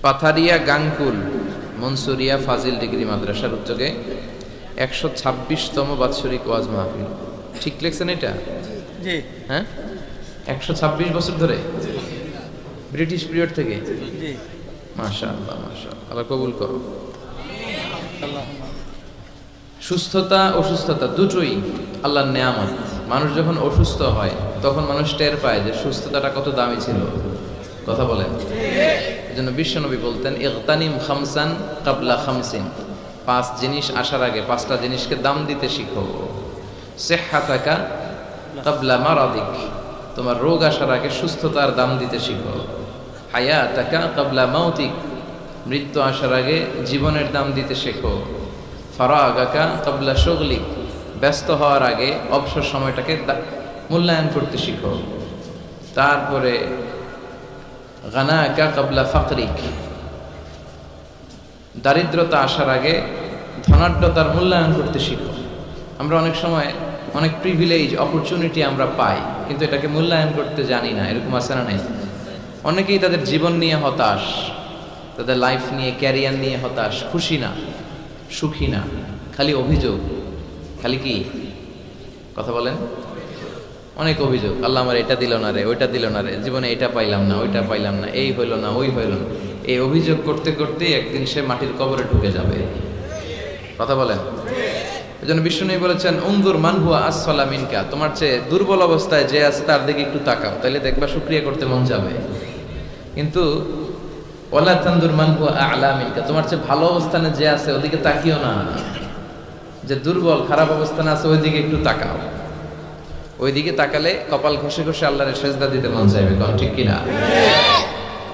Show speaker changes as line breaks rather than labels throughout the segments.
পাথারিয়া গাংকুল মনসুরিয়া ফাজিল degree মাদ্রাসার উদ্যোগে 126তম বাৎসরিক ওয়াজ মাহফিল। ঠিক লিখছেন এটা?
জি।
হ্যাঁ, 126 বছর ধরে, ব্রিটিশ পিরিয়ড থেকে।
জি।
মাশাআল্লাহ মাশাআল্লাহ, আল্লাহ কবুল করো। সুস্থতা অসুস্থতা দুটোই আল্লাহর নেয়ামত। মানুষ যখন অসুস্থ হয় তখন মানুষ টের পায় যে সুস্থতাটা কত দামি ছিল। কথা বলেন। এজন্য বিশ্বনবী বলতেন, ইগতানিম খামসান কাবলা খামসিন, 5 জিনিস আসার আগে 5টা জিনিসকে দাম দিতে শিখো। সিহহাতাকা কাবলা মারাদিক, তোমার রোগ আসার আগে সুস্থতার দাম দিতে শিখো। হায়াতাকা কাবলা মাউতিক, মৃত্যু আসার আগে জীবনের দাম দিতে শেখো। ফারাগাকা কাবলা শুগলিক, ব্যস্ত হওয়ার আগে অবসর সময়টাকে মূল্যায়ন করতে শিখো। তারপরে গানাকা কাবলা ফাকরিক, দারিদ্রতা আসার আগে ধনাঢ্যতার মূল্যায়ন করতে শিখো। আমরা অনেক সময় অনেক প্রিভিলেজ অপরচুনিটি আমরা পাই, কিন্তু এটাকে মূল্যায়ন করতে জানি না। এরকম আছে না নাই? অনেকেই তাদের জীবন নিয়ে হতাশ, তাদের লাইফ নিয়ে, ক্যারিয়ার নিয়ে হতাশ, খুশি না, সুখী না, খালি অভিযোগ। খালি কি কথা বলেন? অনেক অভিযোগ। আল্লাহ আমার এটা দিল না রে, ওইটা দিল না রে, জীবনে এটা পাইলাম না, ওইটা পাইলাম না, এই হইল না, ওই হইল না। এই অভিযোগ করতে করতে একদিন সে মাটির কবরে ঢুকে যাবে। কথা বলেন। এজন্য বিষ্ণু বলেছেন, উনজুর মান হুয়া আসফালা মিনকা, তোমার চেয়ে দুর্বল অবস্থায় যে আছে তার দিকে একটু তাকাও, তাহলে দেখবা শুকরিয়া করতে মন যাবে। কিন্তু ওয়ালা তানজুর মান হুয়া আ'লা মিনকা, তোমার চেয়ে ভালো অবস্থানে যে আছে ওদিকে তাকিও না। যে দুর্বল খারাপ অবস্থানে আছে ওইদিকে একটু তাকাও। ওইদিকে তাকালে কপাল ঘষে ঘষে আল্লাহর সেজদা দিতে মন চাইবে। কোন ঠিক কিনা?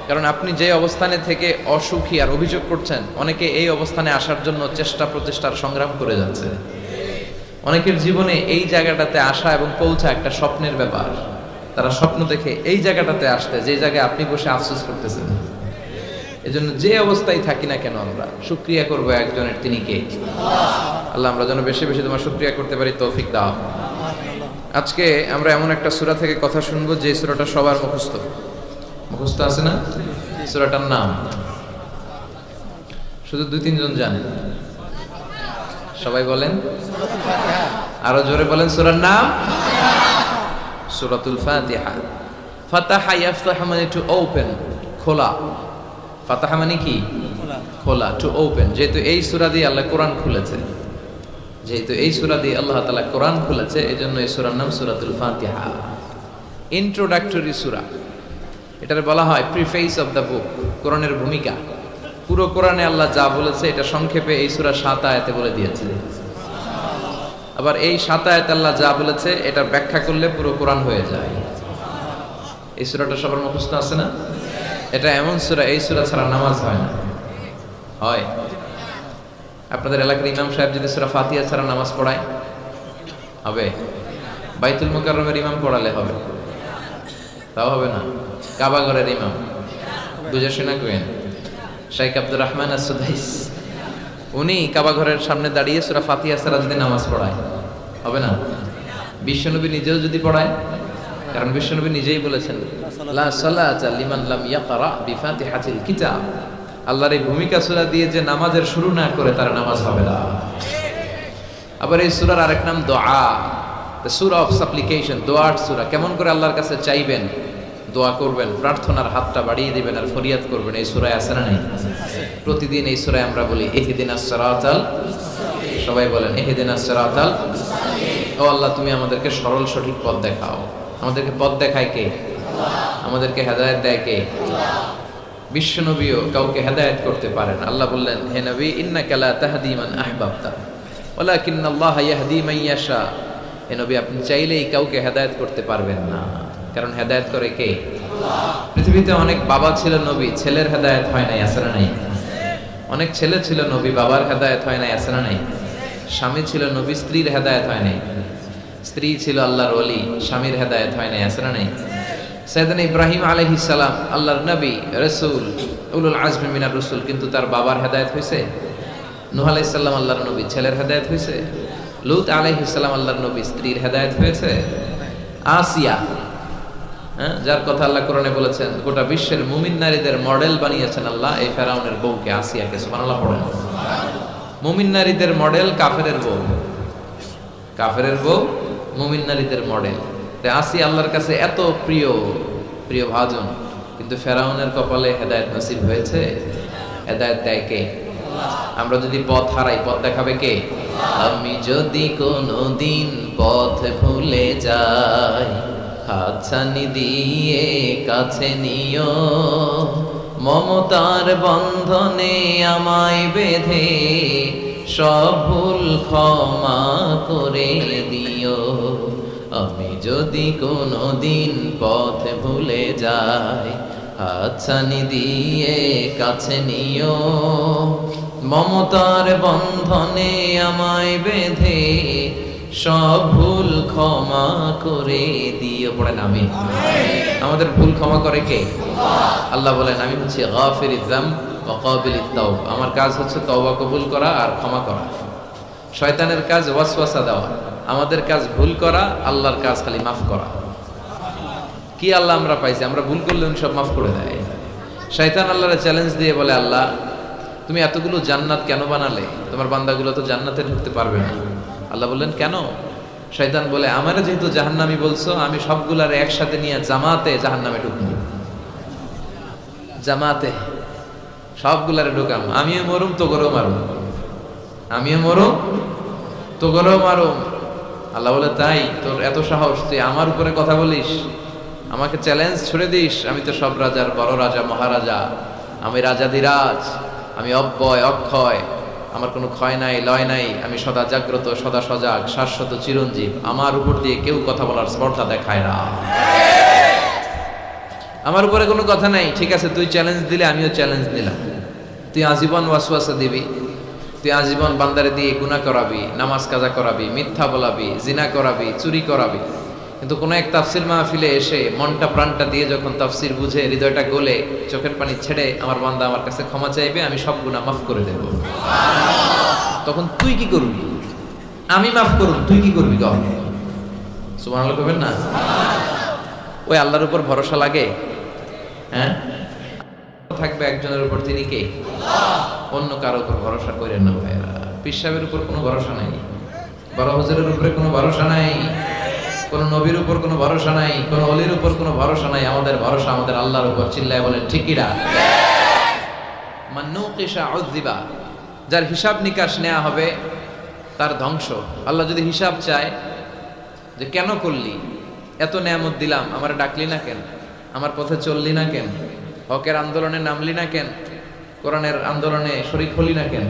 কারণ আপনি যে অবস্থানে থেকে অসুখী আর অভিযোগ করছেন, অনেকে এই অবস্থানে আসার জন্য চেষ্টা প্রচেষ্টার সংগ্রাম করে যাচ্ছে। অনেকের জীবনে এই জায়গাটাতে আসা এবং পৌঁছা একটা স্বপ্নের ব্যাপার। তারা স্বপ্ন দেখে এই জায়গাটাতে আসতে, যে জায়গায় আপনি বসে আফসোস করতেছেন। এজন্য যে অবস্থায় থাকি না কেন আমরা শুকরিয়া করবো একজনের, তিনি কে? আল্লাহ। আমরা যেন বেশি বেশি তোমার শুকরিয়া করতে পারি, তৌফিক দাও। আজকে আমরা এমন একটা সূরা থেকে কথা শুনবো যে সূরাটা সবার মুখস্থ। মুখস্থ আছে না? সূরাটার নাম শুধু 2-3 জন জানেন। সবাই বলেন, আরো জোরে বলেন। সূরার নাম সূরাতুল ফাতিহা। ফাতাহা ইয়াফতাহু মানে টু ওপেন, খোলা। ফাতাহা মানে কি? খোলা, টু ওপেন। যেহেতু এই সূরা দিয়ে আল্লাহ কোরআন খুলেছে, যেহেতু এই সূরা দিয়ে আল্লাহ তাআলা কোরআন খুলেছে, এজন্য এই সূরার নাম সূরাতুল ফাতিহা। ইন্ট্রোডাক্টরি সূরা, এটার বলা হয় প্রিফেস অফ দ্য বুক, কোরআনের ভূমিকা। পুরো কোরআনে আল্লাহ যা বলেছে এটা সংক্ষেপে এই সূরা 7 আয়াতে বলে দিয়েছে। আবার এই 7 আয়াতে আল্লাহ যা বলেছে এটা ব্যাখ্যা করলে পুরো কোরআন হয়ে যায়। এই সূরাটা সবার মুখস্থ আছে না? এটা এমন সূরা, এই সূরা ছাড়া নামাজ হয় না। হয়? আপনাদের এলাকার ইমাম সাহেব যদি সূরা ফাতিহা ছাড়া নামাজ পড়ায় হবে? বাইতুল মুকাররমের ইমাম পড়ালে হবে? তাও হবে না। কাবা ঘরের ইমাম বুঝে শোনা কইেন, শাইখ আব্দুর রহমান আস-সুদাইস, উনি কাবা ঘরের সামনে দাঁড়িয়ে সূরা ফাতিহা ছাড়া যদি নামাজ পড়ায় হবে না? বিশ্বনবী নিজেও যদি পড়ায়, কারণ বিশ্বনবী নিজেই বলেছেন, লা সালাতা লিমান লাম ইয়াকরা বিফাতিহাতিল কিতাব, আল্লাহর এই ভূমিকা সূরা দিয়ে যে নামাজের শুরু না করে তার নামাজ হবে না। আবার এই সূরার আরেক নাম দোয়া, দ্য সূরা অফ সাপ্লিকেশন, দোয়ার সূরা। কেমন করে আল্লাহর কাছে চাইবেন, দোয়া করবেন, প্রার্থনার হাতটা বাড়িয়ে দিবেন আর ফরিয়াদ করবেন, এই সূরায় আছে না নাই? প্রতিদিন এই সূরায় আমরা বলি ইহদিনাস সিরাতাল, সবাই বলেন ইহদিনাস সিরাতাল। ও আল্লাহ, তুমি আমাদেরকে সরল সঠিক পথ দেখাও। আমাদেরকে পথ দেখায় কে? আমাদেরকে হেদায়েত দেয় কে? বিশ্বনবীও কাউকে হেদায়েত করতে পারেন। আল্লাহ বললেন, হে নবী, ইন্নাকা লা তাহদি মান আহবাবতা ওয়ালাকিন্নাল্লাহা ইয়াহদি মান ইয়াশা। হে নবী, আপনি চাইলেই কাউকে হেদায়েত করতে পারবেন না, কারণ হেদায়েত করে কে? পৃথিবীতে অনেক বাবা ছিল নবী, ছেলের হেদায়েত হয় নাই, আছে না নাই? অনেক ছেলে ছিল নবী, বাবার হেদায়েত হয় নাই, আছে না নাই? স্বামী ছিল নবী, স্ত্রীর হেদায়েত হয় নাই। স্ত্রী ছিল আল্লাহর ওলি, স্বামীর হেদায়েত হয় নাই, আছে না নাই? সাইয়েদনা ইব্রাহিম আলাইহিস সালাম আল্লাহর নবী, রাসূল, উলুল আজমি মিনার রাসূল, কিন্তু তার বাবার হেদায়েত হয়েছে? নূহ আলাইহিস সালাম আল্লাহর নবী, ছেলের হেদায়েত হয়েছে? লূত আলাইহিস সালাম আল্লাহর নবী, স্ত্রীর হেদায়েত হয়েছে? আসিয়া হ্যাঁ, যার কথা আল্লাহ কোরআনে বলেছেন গোটা বিশ্বের মুমিন নারীদের মডেল বানিয়েছেন আল্লাহ এই ফেরাউনের বউকে, আসিয়াকে। সুবহানাল্লাহ পড়েন। মুমিন নারীদের মডেল কাফেরের বউ, কাফেরের বউ মুমিন নারীদের মডেল। আসিয়া আল্লাহর কাছে এত প্রিয়, প্রিয় ভাজন, কিন্তু ফেরাউনের কপালে হেদায়েত নসিব হয়েছে? হেদায়েত দেয় কে? আমরা যদি পথ হারাই, পথ দেখাবে কে? আমি যদি কোনদিন পথ ভুলে যাই, হাতছানি দিয়ে কাছে নিও, মমতার বন্ধনে আমায় বেঁধে সব ভুল ক্ষমা করে দিও। আমি যদি কোনদিন পথ ভুলে যাই, হাতছানি দিয়ে কাছে নিও, মমতার বন্ধনে আমায় বেঁধে সব ভুল ক্ষমা করে দিও। পড়েন আমিন। আমাদের ভুল ক্ষমা করে কে? আল্লাহ বলেন আমি হচ্ছে গাফিরিয যামব ওয়া কাবিলিত তাওব। আমার কাজ হচ্ছে তওবা কবুল করা আর ক্ষমা করা। শয়তানের কাজ ওয়াসওয়াসা দেওয়া, আমাদের কাজ ভুল করা, আল্লাহর কাজ খালি মাফ করা। কি আল্লাহ আমরা পাইছি? আমরা ভুল করলে উনি সব মাফ করে দেয়। শয়তান আল্লাহরে চ্যালেঞ্জ দিয়ে বলে, আল্লাহ তুমি এতগুলো জান্নাত কেন বানালে? তোমার বান্দাগুলো তো জান্নাতে ঢুকতে পারবে না। আল্লাহ বললেন কেন? শয়তান বলে, আমারে যেহেতু জাহান্নামী বলছো, আমি সবগুলারে একসাথে নিয়ে জামাতে জাহান্নামে ঢুকবো। জামাতে সবগুলারে ঢুকাম, আমিও মরুম তো গরো মারুম, আমিও মরুম তো গরো মারুম। আল্লাহ বলে, তাই তোর এত সাহস, তুই আমার উপরে কথা বলিস, আমাকে চ্যালেঞ্জ ছুড়ে দিস? আমি তো সব রাজার বড় রাজা, মহারাজা, আমি রাজাধিরাজ, আমি অব্যয় অক্ষয়, আমার কোনো ক্ষয় নাই লয় নাই, আমি সদা জাগ্রত সদা সজাগ, শাশ্বত চিরঞ্জীব, আমার উপর দিয়ে কেউ কথা বলার স্পর্ধা দেখায় না, আমার উপরে কোনো কথা নাই। ঠিক আছে, তুই চ্যালেঞ্জ দিলে আমিও চ্যালেঞ্জ দিলাম। তুই আজীবন ওয়াসওয়াসা দিবি, তুই আজীবন বান্দারে দিয়ে গুনাহ করাবি, নামাজ কাজা করাবি, মিথ্যা বলাবি, জিনা করাবি, চুরি করাবি, কিন্তু কোনো এক তাফসির মাহফিলে এসে মনটা প্রাণটা দিয়ে যখন তাফসির বুঝে, হৃদয়টা গলে, চোখের পানি ছেড়ে আমার বান্দা আমার কাছে ক্ষমা চাইবে, আমি সব গুনাহ মাফ করে দেব, তখন তুই কি করবি? আমি মাফ করব, তুই কি করবি? কর। সুবহানাল্লাহ কইবেন না? ওই আল্লাহর উপর ভরসা লাগে? হ্যাঁ, থাকবে একজনের উপর, তিনি কে? অন্য কারো উপর ভরসা করেন না ভাইরা। পীর সাহেবের উপর কোনো ভরসা নাই, বড় হুজুরের উপরে কোনো ভরসা নাই, কোন নবীর উপর কোনো ভরসা নাই, কোন ওলির উপর কোনো ভরসা নাই। আমাদের ভরসা আমাদের আল্লাহর উপর। চিল্লায় বলেন ঠিক কি না? মান নুকিশা উযিবা, যার হিসাব নিকাশ নেওয়া হবে তার ধ্বংস। আল্লাহ যদি হিসাব চায় যে কেন করলি, এত নেয়ামত দিলাম, আমারে ডাকলি না কেন, আমার পথে চললি না কেন, হকের আন্দোলনে নামলি না কেন, কোরআনের আন্দোলনে শরীক হলি না কেন,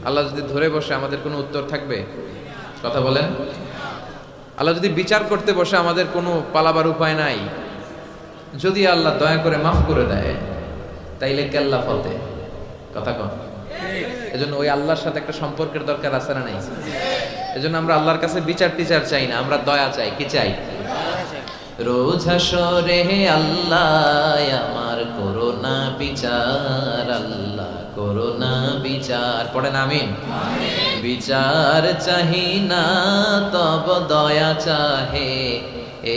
আল্লাহ যদি ধরে বসে আমাদের কোনো উত্তর থাকবে? কথা বলেন। আল্লাহ যদি বিচার করতে বসে আমাদের কোনো পালাবার উপায় নাই। যদি আল্লাহ দয়া করে মাফ করে দেয়, তাইলে কেল্লা ফতে। কথা কন। এজন্য ওই আল্লাহর সাথে একটা সম্পর্কের দরকার আছে না নাই? এজন্য আমরা আল্লাহর কাছে বিচার টিচার চাই না, আমরা দয়া চাই। কি চাই? রোজ হাসরে আল্লাহ আমার করোনা বিচার, আল্লাহ করোনা বিচার। পড়েন আমিন। বিচার চাহি না তব দয়া চাহে,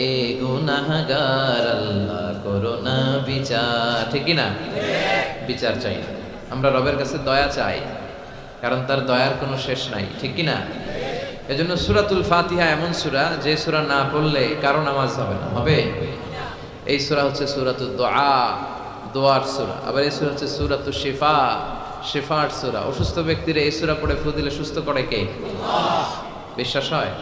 এ গুনাহগার, আল্লাহ করোনা বিচার। ঠিক না? বিচার চাই না, আমরা রবের কাছে দয়া চাই, কারণ তার দয়ার কোনো শেষ নাই। ঠিক কি না? এজন্য সূরাতুল ফাতিহা এমন সূরা, যে সূরা না পড়লে কারো নামাজ হবে না। হবে? এই সূরা হচ্ছে সূরাতুদ দুআ, দোয়ার সূরা। আবার এই সূরা হচ্ছে সূরাতুশ শিফা, শিফার সূরা। অসুস্থ ব্যক্তিরা এই সূরা পড়ে ফু দিলে সুস্থ করে কে? আল্লাহ। বিশ্বাস হয়?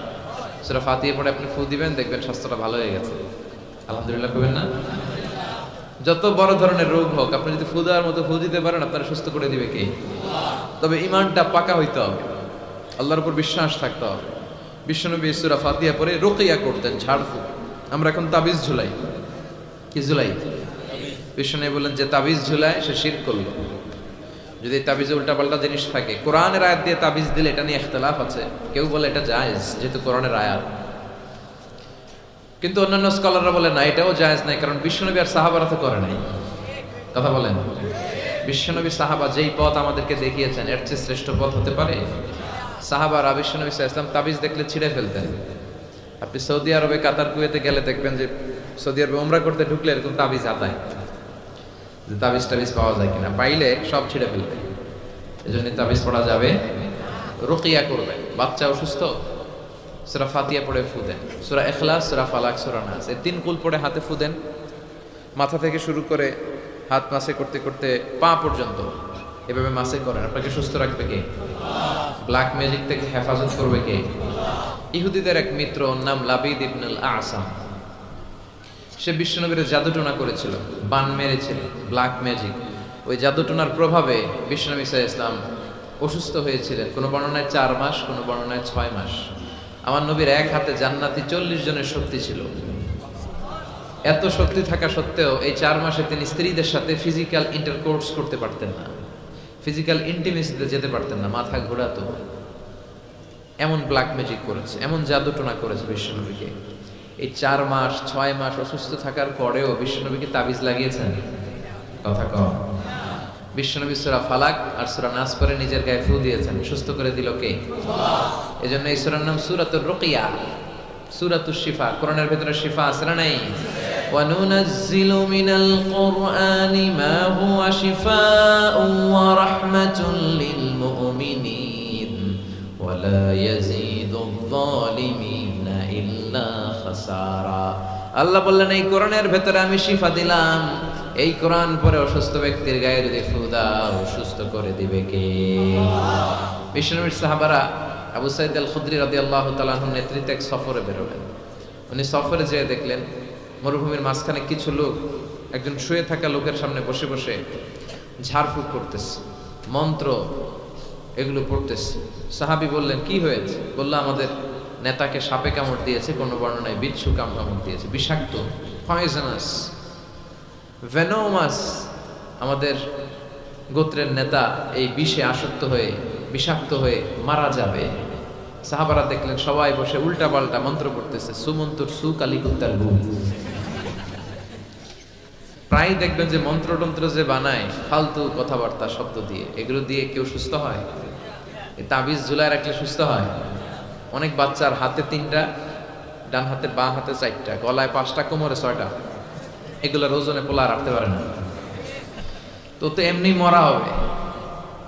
সূরা ফাতিহা পড়ে আপনি ফু দিবেন, দেখবেন স্বাস্থ্যটা ভালো হয়ে গেছে। আলহামদুলিল্লাহ কইবেন না? যত বড় ধরনের রোগ হোক, আপনি যদি ফু দেওয়ার মতো ফু দিতে পারেন, আপনারা সুস্থ করে দিবে কে? আল্লাহ। তবে ঈমানটা পাকা হইতে হবে, আল্লাহর উপর বিশ্বাস থাকতে হবে। বিশ্বনবী সূরা ফাতিহা পড়ে রুকিয়া করতেন, ঝাড়ফুঁক। আমরা এখন তাবিজ ঝুলাই। কি ঝুলাই? বিশ্বনবী বলেন যে তাবিজ ঝুলায় সে শিরক করলো। যদি তাবিজে উল্টাপাল্টা জিনিস থাকে, কোরআনের আয়াত দিয়ে তাবিজ দিলে এটা নিয়ে ইখতিলাফ আছে। কেউ বলে এটা জায়েজ, যেহেতু কোরআনের আয়াত, কিন্তু অন্যান্য স্কলাররা বলে না, এটাও জায়েজ নাই, কারণ বিশ্বনবী আর সাহাবারা তো করে নাই। কথা বলেন। বিশ্বনবী সাহাবা যেই পথ আমাদেরকে দেখিয়েছেন, এর চেয়ে শ্রেষ্ঠ পথ হতে পারে? সাহাবারা বিশ্বনবী সাল্লাল্লাহু আলাইহি ওয়াসাল্লাম তাবিজ দেখলে ছিঁড়ে ফেলতেন। আপনি সৌদি আরবে, কাতার, কুয়েতে গেলে দেখবেন যে সৌদি আরবে উমরা করতে ঢুকলে এরকম তাবিজ হাতায়, যে তাবিজ টাবিজ পাওয়া যায় কিনা, পাইলে সব ছিঁড়ে ফেলবে। এই জন্য তাবিজ পড়া যাবে। রুকিয়া করবে, বাচ্চা অসুস্থ সূরা ফাতিহা পড়ে ফু দেন, সূরা ইখলাস, সূরা ফালাক, সূরা নাস, এই 3 কুল পড়ে হাতে ফু দেন। মাথা থেকে শুরু করে হাত মাসে করতে করতে পা পর্যন্ত এভাবে মাসে করেন। আপনাকে সুস্থ রাখবে কে? ব্ল্যাক ম্যাজিক থেকে হেফাজত করবে কে? ইহুদিদের এক মিত্র, নাম লাবিদ ইবনুল আসাম, সে বিশ্বনবীর জাদুটোনা করেছিল, বান মেরেছিল, ব্ল্যাক ম্যাজিক। ওই জাদুটোনার প্রভাবে বিশ্বনবী সাল্লাল্লাহু আলাইহি ওয়াসাল্লাম অসুস্থ হয়েছিলেন। কোনো বর্ণনায় 4 মাস, কোনো বর্ণনায় 6 মাস। আমার নবীর এক হাতে জান্নাতি 40 জনের শক্তি ছিল। এত শক্তি থাকা সত্ত্বেও এই 4 মাসে তিনি স্ত্রীদের সাথে ফিজিক্যাল ইন্টারকোর্স করতে পারতেন না, ফিজিক্যাল ইন্টিমেসিতে যেতে পারতেন না, মাথা ঘোরাতো। এমন ব্ল্যাক ম্যাজিক করেছে, এমন জাদুটোনা করেছে বিশ্বনবীকে। এই 4 মাস 6 মাস অসুস্থ থাকার পরেও বিশ্বনবীকে তাবিজ লাগিয়েছেন? কথা কম। বিশ্বনবী সূরা ফালাক আর সূরা নাস পড়ে নিজের গায়ে ফু দিয়েছেন, সুস্থ করে দিল কে? আল্লাহ। এজন্য এই সূরার নাম সূরাতুর রুকিয়া, সূরাতুশ শিফা। কোরআনের ভিতরে শিফা আছে না নাই? ওয়া নুনাজ্জিলু মিনাল কুরআনি মা হুয়া শিফাউন ওয়া রাহমাতুল লিল মুমিনিন ওয়া লা ইয়াজিদুয যালিমিনা ইল্লা খাসারা। আল্লাহ বললেন, এই কোরআনের ভেতরে আমি শিফা দিলাম। এই কোরআন পরে অসুস্থ ব্যক্তির গায়ে যদি ফু দাও, সুস্থ করে দিবে কে? বিশ্বনবীর সাহাবারা আবু সাঈদ আল খুদরি রাদিয়াল্লাহু তাআলা আনহুর নেতৃত্বে এক সফরে বেরোলেন। উনি সফরে যেয়ে দেখলেন মরুভূমির মাঝখানে কিছু লোক একজন শুয়ে থাকা লোকের সামনে বসে বসে ঝাড়ফুঁক করতেছে, মন্ত্র এগুলো পড়তেছে। সাহাবী বললেন, কি হয়েছে? বলল, আমাদের নেতাকে সাপে কামড় দিয়েছে, কোনো বর্ণনায় বিচ্ছু কামড় দিয়েছে, বিষাক্ত, পয়জনাস, ভেনোমাস। আমাদের গোত্রের নেতা এই বিষে আসক্ত হয়ে, বিষাক্ত হয়ে মারা যাবে। সাহাবারা দেখলেন সবাই বসে উল্টা পাল্টা মন্ত্র পড়তেছে, সুমন্তর সু কালিকুত্তার গু। প্রায় দেখবেন যে মন্ত্রতন্ত্র যে বানায় ফালতু কথাবার্তা শব্দ দিয়ে, এগুলো দিয়ে কেউ সুস্থ হয়? এই তাবিজ ঝুলায় রাখলে সুস্থ হয়? অনেক বাচ্চার হাতে 3টা, ডান হাতে বাঁ হাতে 4টা, গলায় 5টা, কোমরে 6টা, এগুলোর ওজনে পোলা রাখতে পারে না। তো এমনি মরা হবে,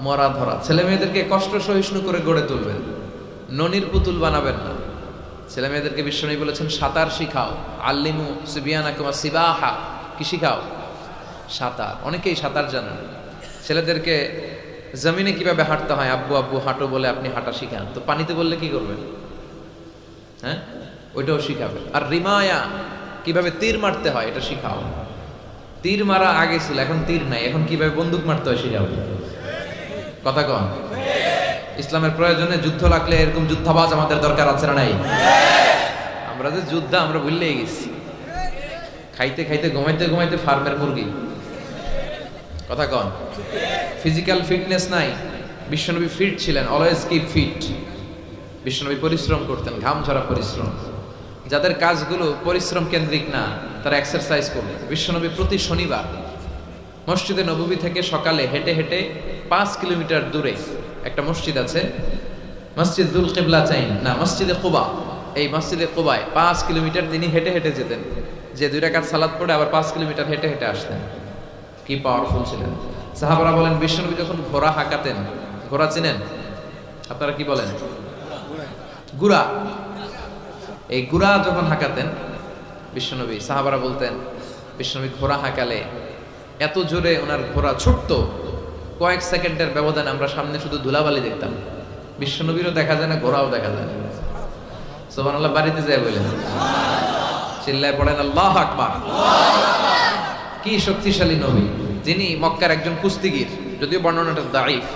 মরা ধরা। ছেলে মেয়েদেরকে কষ্ট সহিষ্ণু করে গড়ে তুলবেন, ননির পুতুল বানাবেন না। ছেলে মেয়েদেরকে বিশ্বনবী বলেছেন, সাঁতার শিখাও, আল্লিমু সিবিয়ানাকুম সিবাহা। কি শিখাও? সাঁতার। অনেকেই সাঁতার জানেন। ছেলেদেরকে জমিনে কিভাবে হাঁটতে হয়, আব্বু আব্বু হাঁটো বলে আপনি হাঁটা শিখান, তো পানিতে বললে কি করবেন? হ্যাঁ, ওইটাও শিখাবে। আর রিমায়া, কিভাবে তীর মারতে হয় এটা শিখাও। তীর মারা আগে ছিল, এখন তীর নাই, এখন কিভাবে বন্দুক মারতে হয় শিখাও। কথা কন। ইসলামের প্রয়োজনে যুদ্ধ লাগলে এরকম যুদ্ধাবাজ আমাদের দরকার আছে না নাই? আমরা যে যুদ্ধা আমরা ভুললেই গেছি। খাইতে খাইতে ঘুমাইতে ঘুমাইতে ফার্মের মুরগি। কথা কন। ফিজিক্যাল ফিটনেস নাই। বিশ্বনবী ফিট ছিলেন, অলওয়েজ কিপ ফিট। বিশ্বনবী পরিশ্রম করতেন, ঘাম ঝরা পরিশ্রম। যাদের কাজগুলো পরিশ্রম কেন্দ্রিক না, তারা এক্সারসাইজ করবে। বিশ্বনবী প্রতি শনিবার মসজিদে নববী থেকে সকালে হেঁটে হেঁটে 5 কিলোমিটার দূরে একটা মসজিদ আছে, মসজিদ দুল কিবলাতাইন, না মসজিদে কুবা। এই মসজিদে কুবায় 5 কিলোমিটার তিনি হেঁটে হেঁটে যেতেন, যে 2 রাকাত সালাত পড়ে আবার 5 কিলোমিটার হেঁটে হেঁটে আসতেন। কি পাওয়ারফুল ছিলেন। সাহাবারা বলেন, বিশ্বনবী যখন ঘোড়া হাঁকাতেন, ঘোড়া চিনেন আপনারা? কি বলেন? গুড়া। এই গুড়া যখন হাঁকাতেন বিশ্বনবী, সাহাবারা বলতেন বিশ্বনবী ঘোড়া হাঁকালে এত জোরে ওনার ঘোড়া ছুটত, কয়েক সেকেন্ডের ব্যবধানে আমরা সামনে শুধু ধুলাবালি দেখতাম। বিশ্বনবীরও দেখা যায় না, ঘোড়াও দেখা যায় না। সুবহানাল্লাহ। বাড়িতে যায় বলেন, চিল্লায় পড়েন আল্লাহু আকবার। কি শক্তিশালী নবী, যিনি মক্কার একজন কুস্তিগির, যদিও বর্ণনাটা দাঈফ,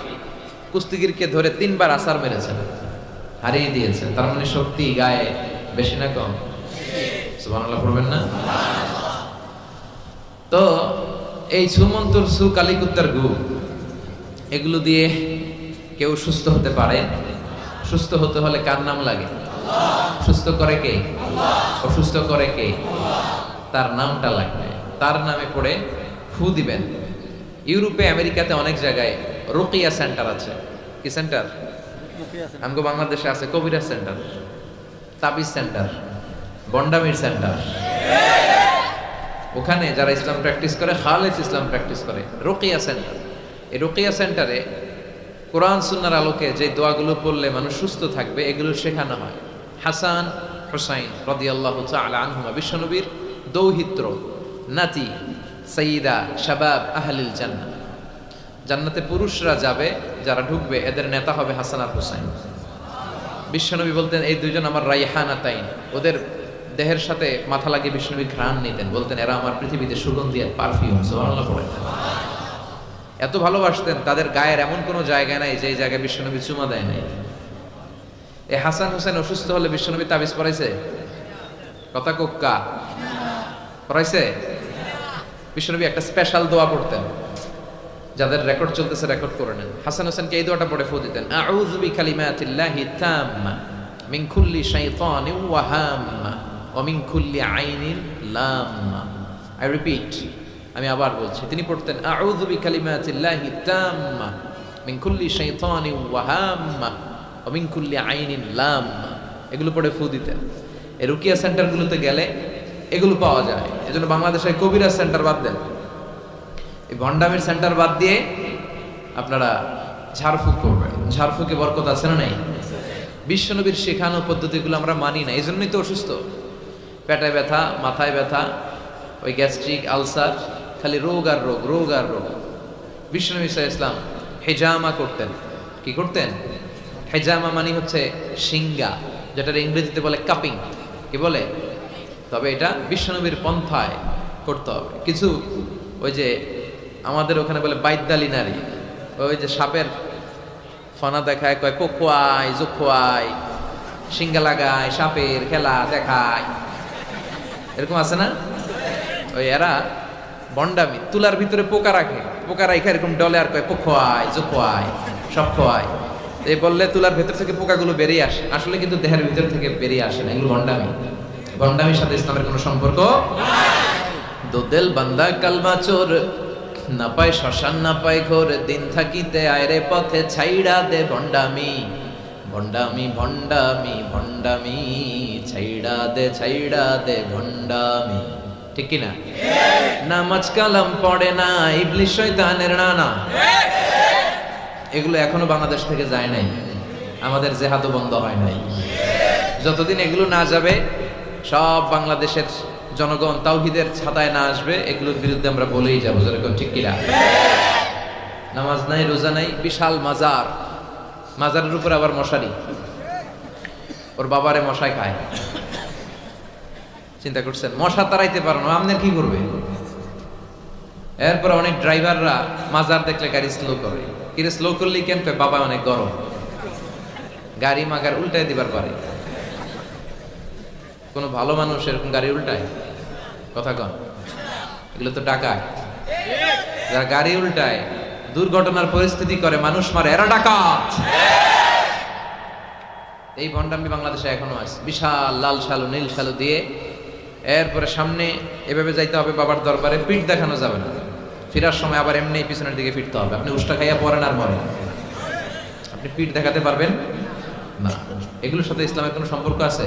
কুস্তিগিরকে ধরে 3 বার আছাড় মেরেছেন, হারিয়ে দিয়েছেন। তার মানে শক্তি গায়ে বেশি না কম? সুবহানাল্লাহ পড়বেন না? তো এই সুমন্তর সু কালিকুত্তার গু, এগুলো দিয়ে কেউ সুস্থ হতে পারে? সুস্থ হতে হলে কার নাম লাগে? সুস্থ করে কে? অসুস্থ করে কে? তার নামটা লাগবে। তার নামে পড়ে ফু দিবেন। ইউরোপে আমেরিকাতে অনেক জায়গায় রুকিয়া সেন্টার আছে। কি সেন্টার? আমগো বাংলাদেশে আছে কবিরাজ সেন্টার, তাবিজ সেন্টার, বন্ডামির সেন্টার। ওখানে যারা ইসলাম প্র্যাকটিস করে খালেস ইসলাম প্র্যাকটিস করে রুকিয়া সেন্টার, এই রুকিয়া সেন্টারে কোরআন সুন্নাহর আলোকে যে দোয়াগুলো পড়লে মানুষ সুস্থ থাকবে এগুলো শেখানো হয়। হাসান হুসাইন রাদিয়াল্লাহু তাআলা আনহুমা বিশ্বনবীর দৌহিত্র নাতি, সাইয়্যিদা শাবাব আহলিল জান্নাহ। জান্নাতে পুরুষরা যাবে, যারা ঢুকবে এদের নেতা হবে হাসান আর হুসাইন। বিশ্বনবী বলতেন এই দুইজন আমার রাইহানাতাইন, ওদের দেহের সাথে মাথা লাগিয়ে বিশ্বনবী ঘ্রাণ নিতেন, বলতেন এরা আমার পৃথিবীতে সুগন্ধি আর পারফিউম। সুবহানাল্লাহ পড়েন। এত ভালোবাসতেন, তাদের গায়ের এমন কোনো জায়গা নাই যে জায়গায় বিশ্বনবী চুমা দেয় নাই। এই হাসান হুসেন অসুস্থ হলে বিশ্বনবী তাবিজ পড়াইছে? কথা কোক্কা পড়াইছে? বিশ্বনবী একটা স্পেশাল দোয়া পড়তেন, যাদের রেকর্ড চলতেছে রেকর্ড করে নেন। হাসান হোসেনকে এই দোয়াটা পড়ে ফু দিতেন, আউযু বিকালিমাতিল্লাহি তাম্মা মিন কুল্লি শাইতানিন ওয়া হাম্মা ওয়া মিন কুল্লি আইনিন লাম্মা। আই রিপিট, আমি আবার বলছি। তিনি পড়তেন আউযু বিকালিমাতিল্লাহি তাম্মা মিন কুল্লি শাইতানিন ওয়া হাম্মা ওয়া মিন কুল্লি আইনিন লাম্মা। এগুলো পড়ে ফু দিতেন। এই রুকিয়া সেন্টারগুলোতে গেলে এগুলো পাওয়া যায়। এজন্য বাংলাদেশের কবিরাজ সেন্টার বাদ দেন, এই ভণ্ডামির সেন্টার বাদ দিয়ে আপনারা ঝাড়ফুঁক করবেন। ঝাড়ফুঁকে বরকত আছে না নাই? বিশ্বনবীর শেখানো পদ্ধতিগুলো আমরা মানি না, এই জন্যই তো অসুস্থ। পেটে ব্যথা, মাথায় ব্যথা, ওই গ্যাস্ট্রিক আলসার, খালি রোগ আর রোগ, রোগ আর রোগ। বিশ্বনবী সাল্লাল্লাহু আলাইহি ওয়াসাল্লাম হেজামা করতেন। কি করতেন? হেজামা মানে হচ্ছে সিঙ্গা, যেটা ইংরেজিতে বলে কাপিং। কি বলে? তবে এটা বিশ্বনবীর পন্থায় করতে হবে। কিছু ওই যে আমাদের ওখানে বলে বাইদ্যালি নারী, ওই যে সাপের ফনা দেখায়, কয় পোকোয়াই জোকোয়াই, সিঙ্গা লাগায়, সাপের খেলা দেখায়, এরকম আছে না? ওই এরা বন্ডামি, তুলার ভিতরে পোকা রাখে, পোকা রাখে এরকম ডলে আর কয় পোকোয়াই জোকোয়াই সব খোয়াই। এই বললে তুলার ভেতর থেকে পোকাগুলো বেরিয়ে আসে, আসলে কিন্তু দেহের ভিতর থেকে বেরিয়ে আসে না। এগুলো বন্ডামি। বন্ডামির সাথে ইসলামের কোনো সম্পর্ক দো দিল বান্দা কালমা চোর, না পায় শ্মশান না পায় ঘোর, দিন থাকিতে আয়রে পথে ছাইড়া দে ভণ্ডামি, ভণ্ডামি ভণ্ডামি ভণ্ডামি, ছাইড়া দে ভণ্ডামি। ঠিক কি না? নামাজ কালাম পড়ে না, ইবলিশ শয়তানের নানা। এগুলো এখনো বাংলাদেশ থেকে যায় নাই, আমাদের জেহাদও বন্ধ হয় নাই। যতদিন এগুলো না যাবে, সব বাংলাদেশের জনগণ তাওহীদের ছাতায় না আসবে, এগুলোর বিরুদ্ধে আমরা বলেই যাবো। যেরকম ঠিক কিনা? নামাজ নাই, রোজা নাই, বিশাল মাজার, মাজারের উপর আবার মশারি, ওর বাবারে মশায় খায়। চিন্তা করছেন? মশা তাড়াইতে পারো না, আপনার কি করবে? এরপর অনেক ড্রাইভাররা মাজার দেখলে গাড়ি স্লো করে। কিরে স্লো করলেই কেন? বাবা অনেক গরম, গাড়ি মাগার উল্টায় দিবার পারে। কোন ভালো মানুষ এরকম গাড়ি উল্টায়? কথা কন। এগুলো তো ডাকাত। যারা গাড়ি উল্টায়, দুর্ঘটনার পরিস্থিতি করে, মানুষ মারে, এরা ডাকাত। এই ভণ্ডামি বাংলাদেশে এখনো আছে। বিশাল লাল শালু নীল শালু দিয়ে, এরপরে সামনে এভাবে যাইতে হবে বাবার দরবারে, পিঠ দেখানো যাবে না। ফেরার সময় আবার এমনি পিছনের দিকে ফিরতে হবে। আপনি উষ্টা খাইয়া পড়েন আর মরেন, আপনি পিঠ দেখাতে পারবেন না। এগুলোর সাথে ইসলামের কোনো সম্পর্ক আছে?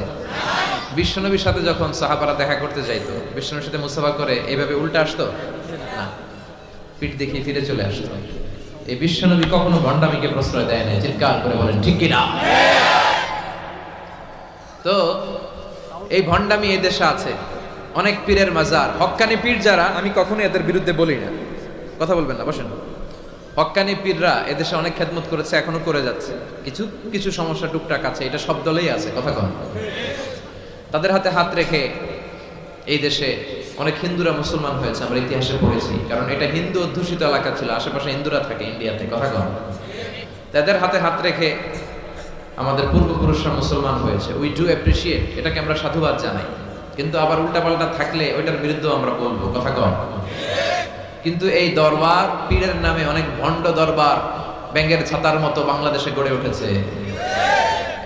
বিশ্বনবীর সাথে যখন সাহাবারা দেখা করতে যাইতো, বিশ্বনবীর সাথে মুসাফা করে এইভাবে উল্টা আসতো না, পিঠ দেখিয়ে ফিরে চলে আসতো। এই বিশ্বনবী কখনো ভণ্ডামিকে প্রশ্রয় দেয় না। চিৎকার করে বলেন ঠিক কিনা? তো এই ভণ্ডামি এই দেশে আছে, অনেক পীরের মাজার, হক্কানি পীর যারা, আমি কখনো এদের বিরুদ্ধে বলি না, কথা বলবেন না, বসেন। হক্কানি পীররা এদেশে অনেক খেদমত করেছে, এখনো করে যাচ্ছে। কিছু কিছু সমস্যা টুকটাক আছে, এটা সব দলেই আছে, কথা কন। তাদের হাতে হাত রেখে এই দেশে অনেক হিন্দুরা মুসলমান হয়েছে, আমরা ইতিহাসে পড়েছি। কারণ এটা হিন্দু অধ্যুষিত এলাকা ছিল, আশেপাশে হিন্দুরা থাকে ইন্ডিয়াতে, কথা কন। তাদের হাতে হাত রেখে আমাদের পূর্বপুরুষরা মুসলমান হয়েছে। উই ডু অ্যাপ্রিসিয়েট, এটাকে আমরা সাধুবাদ জানাই। কিন্তু আবার উল্টাপাল্টা থাকলে ওইটার বিরুদ্ধেও আমরা বলবো, কথা কন। কিন্তু এই দরবার, পীরের নামে অনেক ভণ্ড দরবার ব্যাঙের ছাতার মতো বাংলাদেশে গড়ে উঠেছে।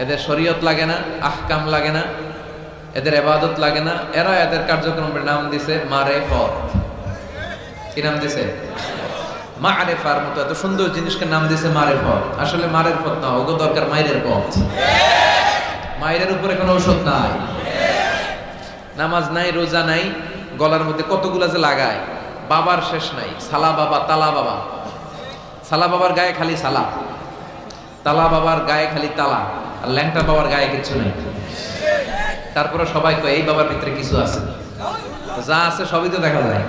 এদের শরীয়ত লাগে না, আহকাম লাগে না, এদের ইবাদত লাগে না। এরা এদের কার্যক্রমের নাম দিছে মারেফত। কি নাম দিছে? মারেফার মতো এত সুন্দর জিনিসকে নাম দিছে মারেফত। আসলে মারেফত না, ওগো দরকার মাইরের পথ। মাইরের উপরে কোনো ঔষধ নাই। নামাজ নাই, রোজা নাই, গলার মধ্যে কতগুলা যে লাগায়, বাবার শেষ নাই। সালা বাবা, তালা বাবা। সালা বাবার গায়ে খালি সালা, তালা বাবার গায়ে খালি তালা, আর ল্যাংটা বাবার গায়ে কিছু নেই। তারপরে সবাই কয় এই বাবার ভিতরে কিছু আছে। যা আছে সবই তো দেখা যায়।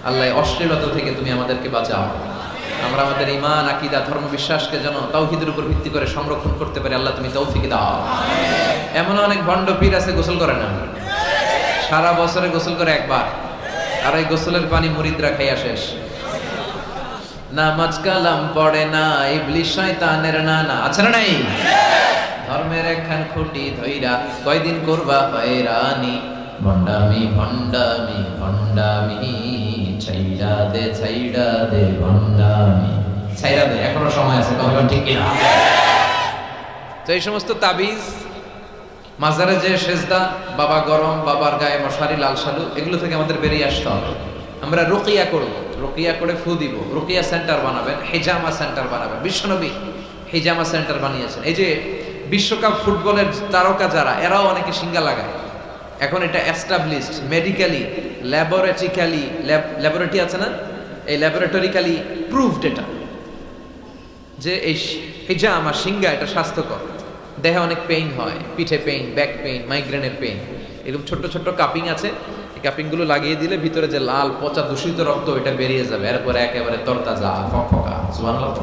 আল্লাহ অশ্লীলতা থেকে তুমি আমাদেরকে বাঁচাও। আমরা আমাদের ঈমান, আকীদা, ধর্ম বিশ্বাসকে যেন তাওহীদের উপর ভিত্তি করে সংরক্ষণ করতে পারি। আল্লাহ তুমি তৌফিক দাও। এমন অনেক ভণ্ড পীর আছে গোসল করে না, সারা বছরে গোসল করে একবার, আর এই গোসলের পানি মুরিদরা খাইয়া শেষ। নামাজ কালাম পড়ে না, ইবলিস শয়তানের নানা। আছে না নাই? ধর্মের একখান খুঁটি ধইরা কয়দিন করবা হয়রানি। ভণ্ডামি ভণ্ডামি ভণ্ডামি, ছাইড়া দে ভণ্ডামি, ছাইড়া দে। এখনো সময় আছে, কথা ঠিক কিনা? তো এই সমস্ত তাবিজ, মাজারে যে সেজদা, বাবা গরম, বাবার গায়ে মশারি, লাল সালু, এগুলো থেকে আমাদের বেরিয়ে আসতে হবে। আমরা রুকিয়া করব, রুকিয়া করে ফু দিব, রুকিয়া সেন্টার বানাবেন, হিজামা সেন্টার বানাবেন। বিশ্বনবী হিজামা সেন্টার বানিয়েছেন। এই যে বিশ্বকাপ ফুটবলের তারকা যারা, এরাও অনেকে সিঙ্গা লাগায়। এখন এটা এস্টাবলিশড মেডিকেলি, ল্যাবরেটরিক্যালি, ল্যাবরেটরি আছে না, এই ল্যাবরেটরিক্যালি প্রুভড এটা, যে এই হিজামা, সিঙ্গা, এটা স্বাস্থ্যকর। দেহে অনেক পেইন হয়, পিঠে পেইন, ব্যাক পেইন, মাইগ্রেনের পেইন, এরকম ছোট্ট ছোট্ট কাপিং আছে। এই কাপিংগুলো লাগিয়ে দিলে ভিতরে যে লাল পচা দূষিত রক্ত, এটা বেরিয়ে যাবে। এরপরে একেবারে তরতাজা, ফকফকা। সুবহানাল্লাহ।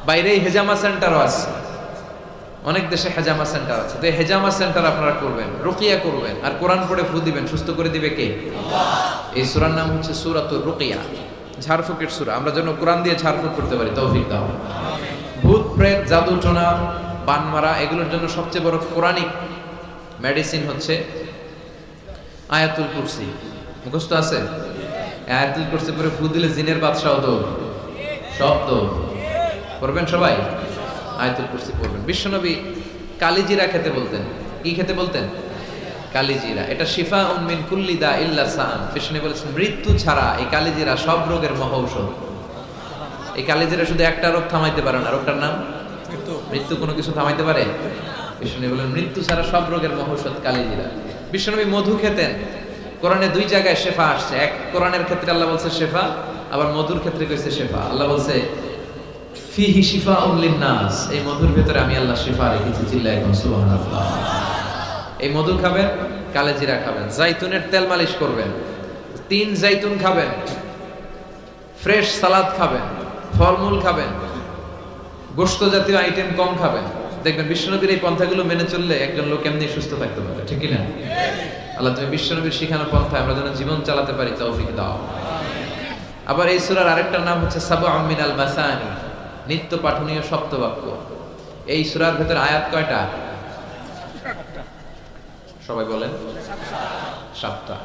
বাইরেই হেজামা সেন্টারও আছে, অনেক দেশে হেজামা সেন্টার আছে। তো এই হেজামা সেন্টার আপনারা করবেন, রুকিয়া করবেন, আর কোরআন পড়ে ফু দিবেন। সুস্থ করে দিবে কে? আল্লাহ। এই সূরার নাম হচ্ছে সূরাতুর রুকিয়া, ঝাড়ফুঁকের সূরা। আমরা যেন কোরআন দিয়ে ঝাড়ফুঁক করতে পারি, তৌফিক দাও। ভূত প্রেত, জাদু টোনা, বান মারা, এগুলোর জন্য সবচেয়ে বড় কোরআনিক মেডিসিন হচ্ছে আয়াতুল কুরসি। মুখস্থ আছে? আয়াতুল কুরসি পরে ফু দিলে জিনের বাদশাহ দৌড়, সব দৌড়। করবেন সবাই? আয়াতুল কুরসি পড়বেন। বিশ্বনবী কালিজিরা খেতে বলতেন। কি খেতে বলতেন? কালিজিরা। এটা শিফাউন মিন কুল্লি দা ইল্লা সাম। বিশ্বনবী বলেছেন মৃত্যু ছাড়া এই কালিজিরা সব রোগের মহৌষধ। এই কালিজিরা শুধু একটা রোগ থামাইতে পারে না, রোগটার নাম মৃত্যু। কোনো কিছু থামাইতে পারে? বিশ্বনবী বলেন মৃত্যু ছাড়া সব রোগের মহৌষধ কালিজিরা। বিশ্বনবী মধু খেতেন। কোরআনে দুই জায়গায় শেফা আসছে। এক কোরআনের ক্ষেত্রে আল্লাহ বলছে শেফা, আবার মধুর ক্ষেত্রে কইছে শেফা। আল্লাহ বলছে ফিহি শিফাউন লিন-নাস, এই মধুর ভিতরে আমি আল্লাহ শিফা রেখেছি। চিল্লায় এখন সুবহানাল্লাহ। এই মধু খাবেন, কালেজিরা খাবেন, জাইতুনের তেল মালিশ করবেন, 3 জাইতুন খাবেন, ফ্রেশ সালাদ খাবেন, ফলমূল খাবেন, গোশত জাতীয় আইটেম কম খাবেন। দেখবেন বিশ্বনবীর এই পন্থাগুলো মেনে চললে একজন লোক এমনি সুস্থ থাকতে পারে, ঠিক কি না? আল্লাহ তুমি বিশ্বনবীর শিখানো পন্থায় আমরা যেন জীবন চালাতে পারি, তৌফিক দাও। আবার এই সূরার আরেকটা নাম হচ্ছে সাবউম মিনাল মাসানি, নিত্য পাঠনীয় সপ্তবাক্য। এই সূরার ভেতর আয়াত কয়টা? সবাই বলেন। 7টা।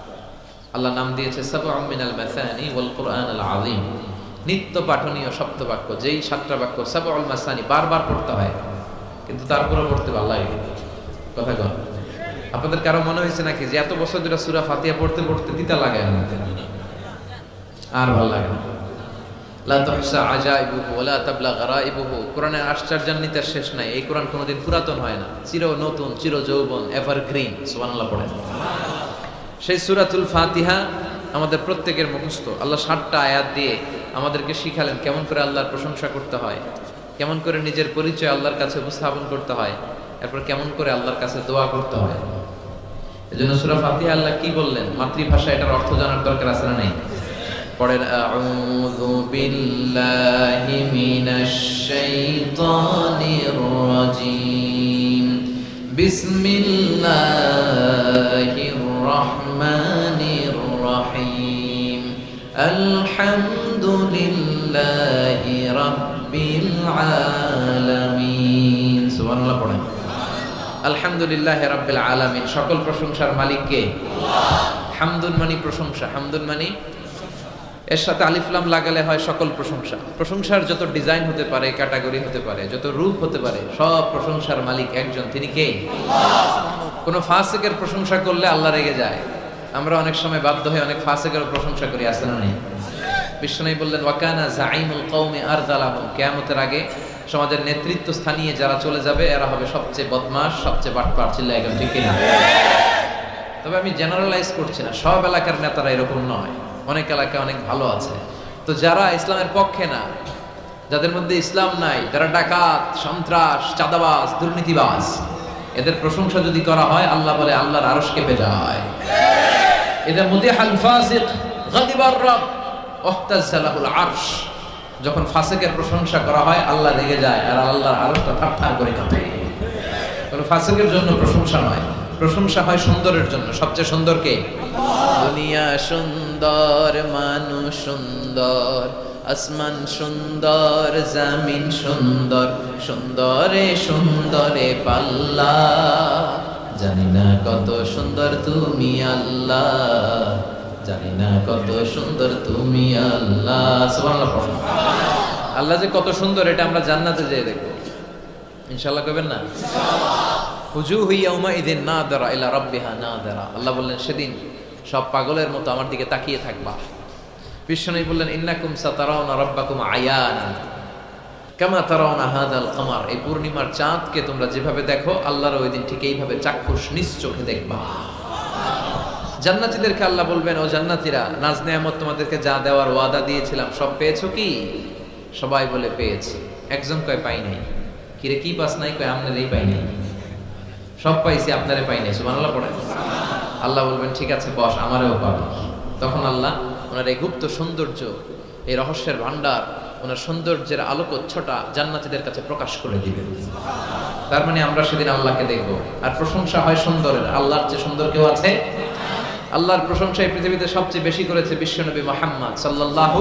আল্লাহ নাম দিয়েছে সাবউম মিনাল মাসানি ওয়াল কুরআনুল আযীম, নিত্য পাঠনীয় সপ্তবাক্য। যেই 7টা বাক্য সাবউল মাসানি, বারবার পড়তে হয়, কিন্তু তারপরে পড়তে ভালো লাগে। কথা কন, আপনাদের কারো মনে হয়েছে নাকি যে এত বছর ধরে সূরা ফাতিহা পড়তে পড়তে তিতা লাগে আর ভালো লাগে না? লা তুহসা আজাইবুহু ওয়া লা তাবলা গরাইবুহু। কোরআনের আশ্চর্যান্বিতার শেষ নাই। এই কোরআন কোনোদিন পুরাতন হয় না, চির নতুন, চির যৌবন, এভারগ্রিন। সুবহানাল্লাহ পড়েন। সেই সূরাতুল ফাতিহা আমাদের প্রত্যেকের মুখস্থ। আল্লাহ 7টা আয়াত দিয়ে আমাদেরকে শিখালেন কেমন করে আল্লাহর প্রশংসা করতে হয়, কেমন করে নিজের পরিচয় আল্লাহর কাছে উপস্থাপন করতে হয়, এরপর কেমন করে আল্লাহর কাছে দোয়া করতে হয়। এজন্য সূরা ফাতিহা আল্লাহ কি বললেন, মাতৃভাষা, এটার অর্থ জানার দরকার আছে না নাই? পড়েন আউযু বিল্লাহি মিনাশ শাইতানির রাজীম, বিসমিল্লাহির রহমানির রহিম, আলহামদুলিল্লাহি রাব্বিল আলামিন। সুবহানাল্লাহ পড়েন। আলহামদুলিল্লাহি রাব্বিল আলামিন, সকল প্রশংসার মালিক কে? আল্লাহ। হামদুন মানে প্রশংসা, হামদুন মানে এর সাথে আলিফ লাম লাগালে হয় সকল প্রশংসা। প্রশংসার যত ডিজাইন হতে পারে, ক্যাটাগরি হতে পারে, যত রূপ হতে পারে, সব প্রশংসার মালিক একজন, তিনি কে? আল্লাহ। কোন ফাসিকের প্রশংসা করলে আল্লাহ রেগে যায়। আমরা অনেক সময় বাধ্য হয়ে অনেক ফাসিকের প্রশংসা করি, আছে না নাই? বিশ্বনবী বললেন ওয়াকানা যাইমুল কওমি আরযালাহুম, কিয়ামতের আগে সমাজের নেতৃত্ব স্থানীয় যারা চলে যাবে এরা হবে সবচেয়ে বদমাশ, সবচেয়ে বাটপার। চিল্লায় একদম ঠিক কিনা? তবে আমি জেনারেলাইজ করছি না, সব এলাকার নেতারা এরকম নয়, অনেক এলাকায় অনেক ভালো আছে। তো যারা ইসলামের পক্ষে না, যাদের মধ্যে ইসলাম নাই, যারা ডাকাত, সন্ত্রাস, চাঁদাবাজ, দুর্নীতিবাজ, এদের প্রশংসা যদি করা হয়, আল্লাহ বলে আল্লাহর আরশ কেঁপে যায়। এদের মুদিহাল ফাসিক গাদিবার রব ওহতাজালাহুল আরশ, যখন ফাসিকের প্রশংসা করা হয় আল্লাহ রেগে যায় আর আল্লাহর আরশটা থারথার করে কাঁপে। কোন ফাসিকের জন্য প্রশংসা নয়, প্রশংসা হয় সুন্দরের জন্য। সবচেয়ে সুন্দর কে? দুনিয়া সুন্দর, মানুষ সুন্দর, আসমান সুন্দর, জমিন সুন্দর, সুন্দরে সুন্দরে পাল্লা, জানি না কত সুন্দর তুমি আল্লাহ, জানি না কত সুন্দর তুমি আল্লাহ। সুবহানাল্লাহ। আল্লাহ যে কত সুন্দর এটা আমরা জান্নাতে যেয়ে দেখবো ইনশাআল্লাহ। কইবেন না? হুজুহু ইয়াউমাইযিন নাযিরা ইলা রাব্বিহা নাযিরা। আল্লাহ বললেন সেদিন সব পাগলের মতো আমার দিকে তাকিয়ে থাকবা। বিশ্বনবী বললেন ইন্নাকুম সাতারাউনা রাব্বাকুম আয়ানা কামা তারাউনা হাযাল কমার। এই পূর্ণিমার চাঁদকে তোমরা যেভাবে দেখো আল্লাহর ওই দিন ঠিক এইভাবে চাক্ষুষ নিজ চোখে দেখবা। জান্নাতীদেরকে আল্লাহ বলবেন, ও জান্নাতীরা, নাজ নেয়ামত তোমাদেরকে যা দেওয়ার ওয়াদা দিয়েছিলাম সব পেয়েছো কি? সবাই বলে পেয়েছি। একজন কয় পাই নাই। কিরে কি পাস নাই? কয় আপনারই পাই নাই। সব পাইছি, আপনারে পাই নাই। সুবহানাল্লাহ পড়ে। আল্লাহ বলবেন ঠিক আছে বস, আমারও পাবি। তখন আল্লাহ ওনার এই গুপ্ত সৌন্দর্য, এই রহস্যের ভান্ডার, ওনার সৌন্দর্যের আলোকচ্ছটা জান্নাতীদের কাছে প্রকাশ করে দিবেন। তার মানে আমরা সেদিন আল্লাহকে দেখব। আর প্রশংসা হয় সুন্দরের। আল্লাহর চেয়ে সুন্দর কেউ আছে? আল্লাহর প্রশংসা এই পৃথিবীতে সবচেয়ে বেশি করেছে বিশ্বনবী মুহাম্মদ সাল্লাল্লাহু।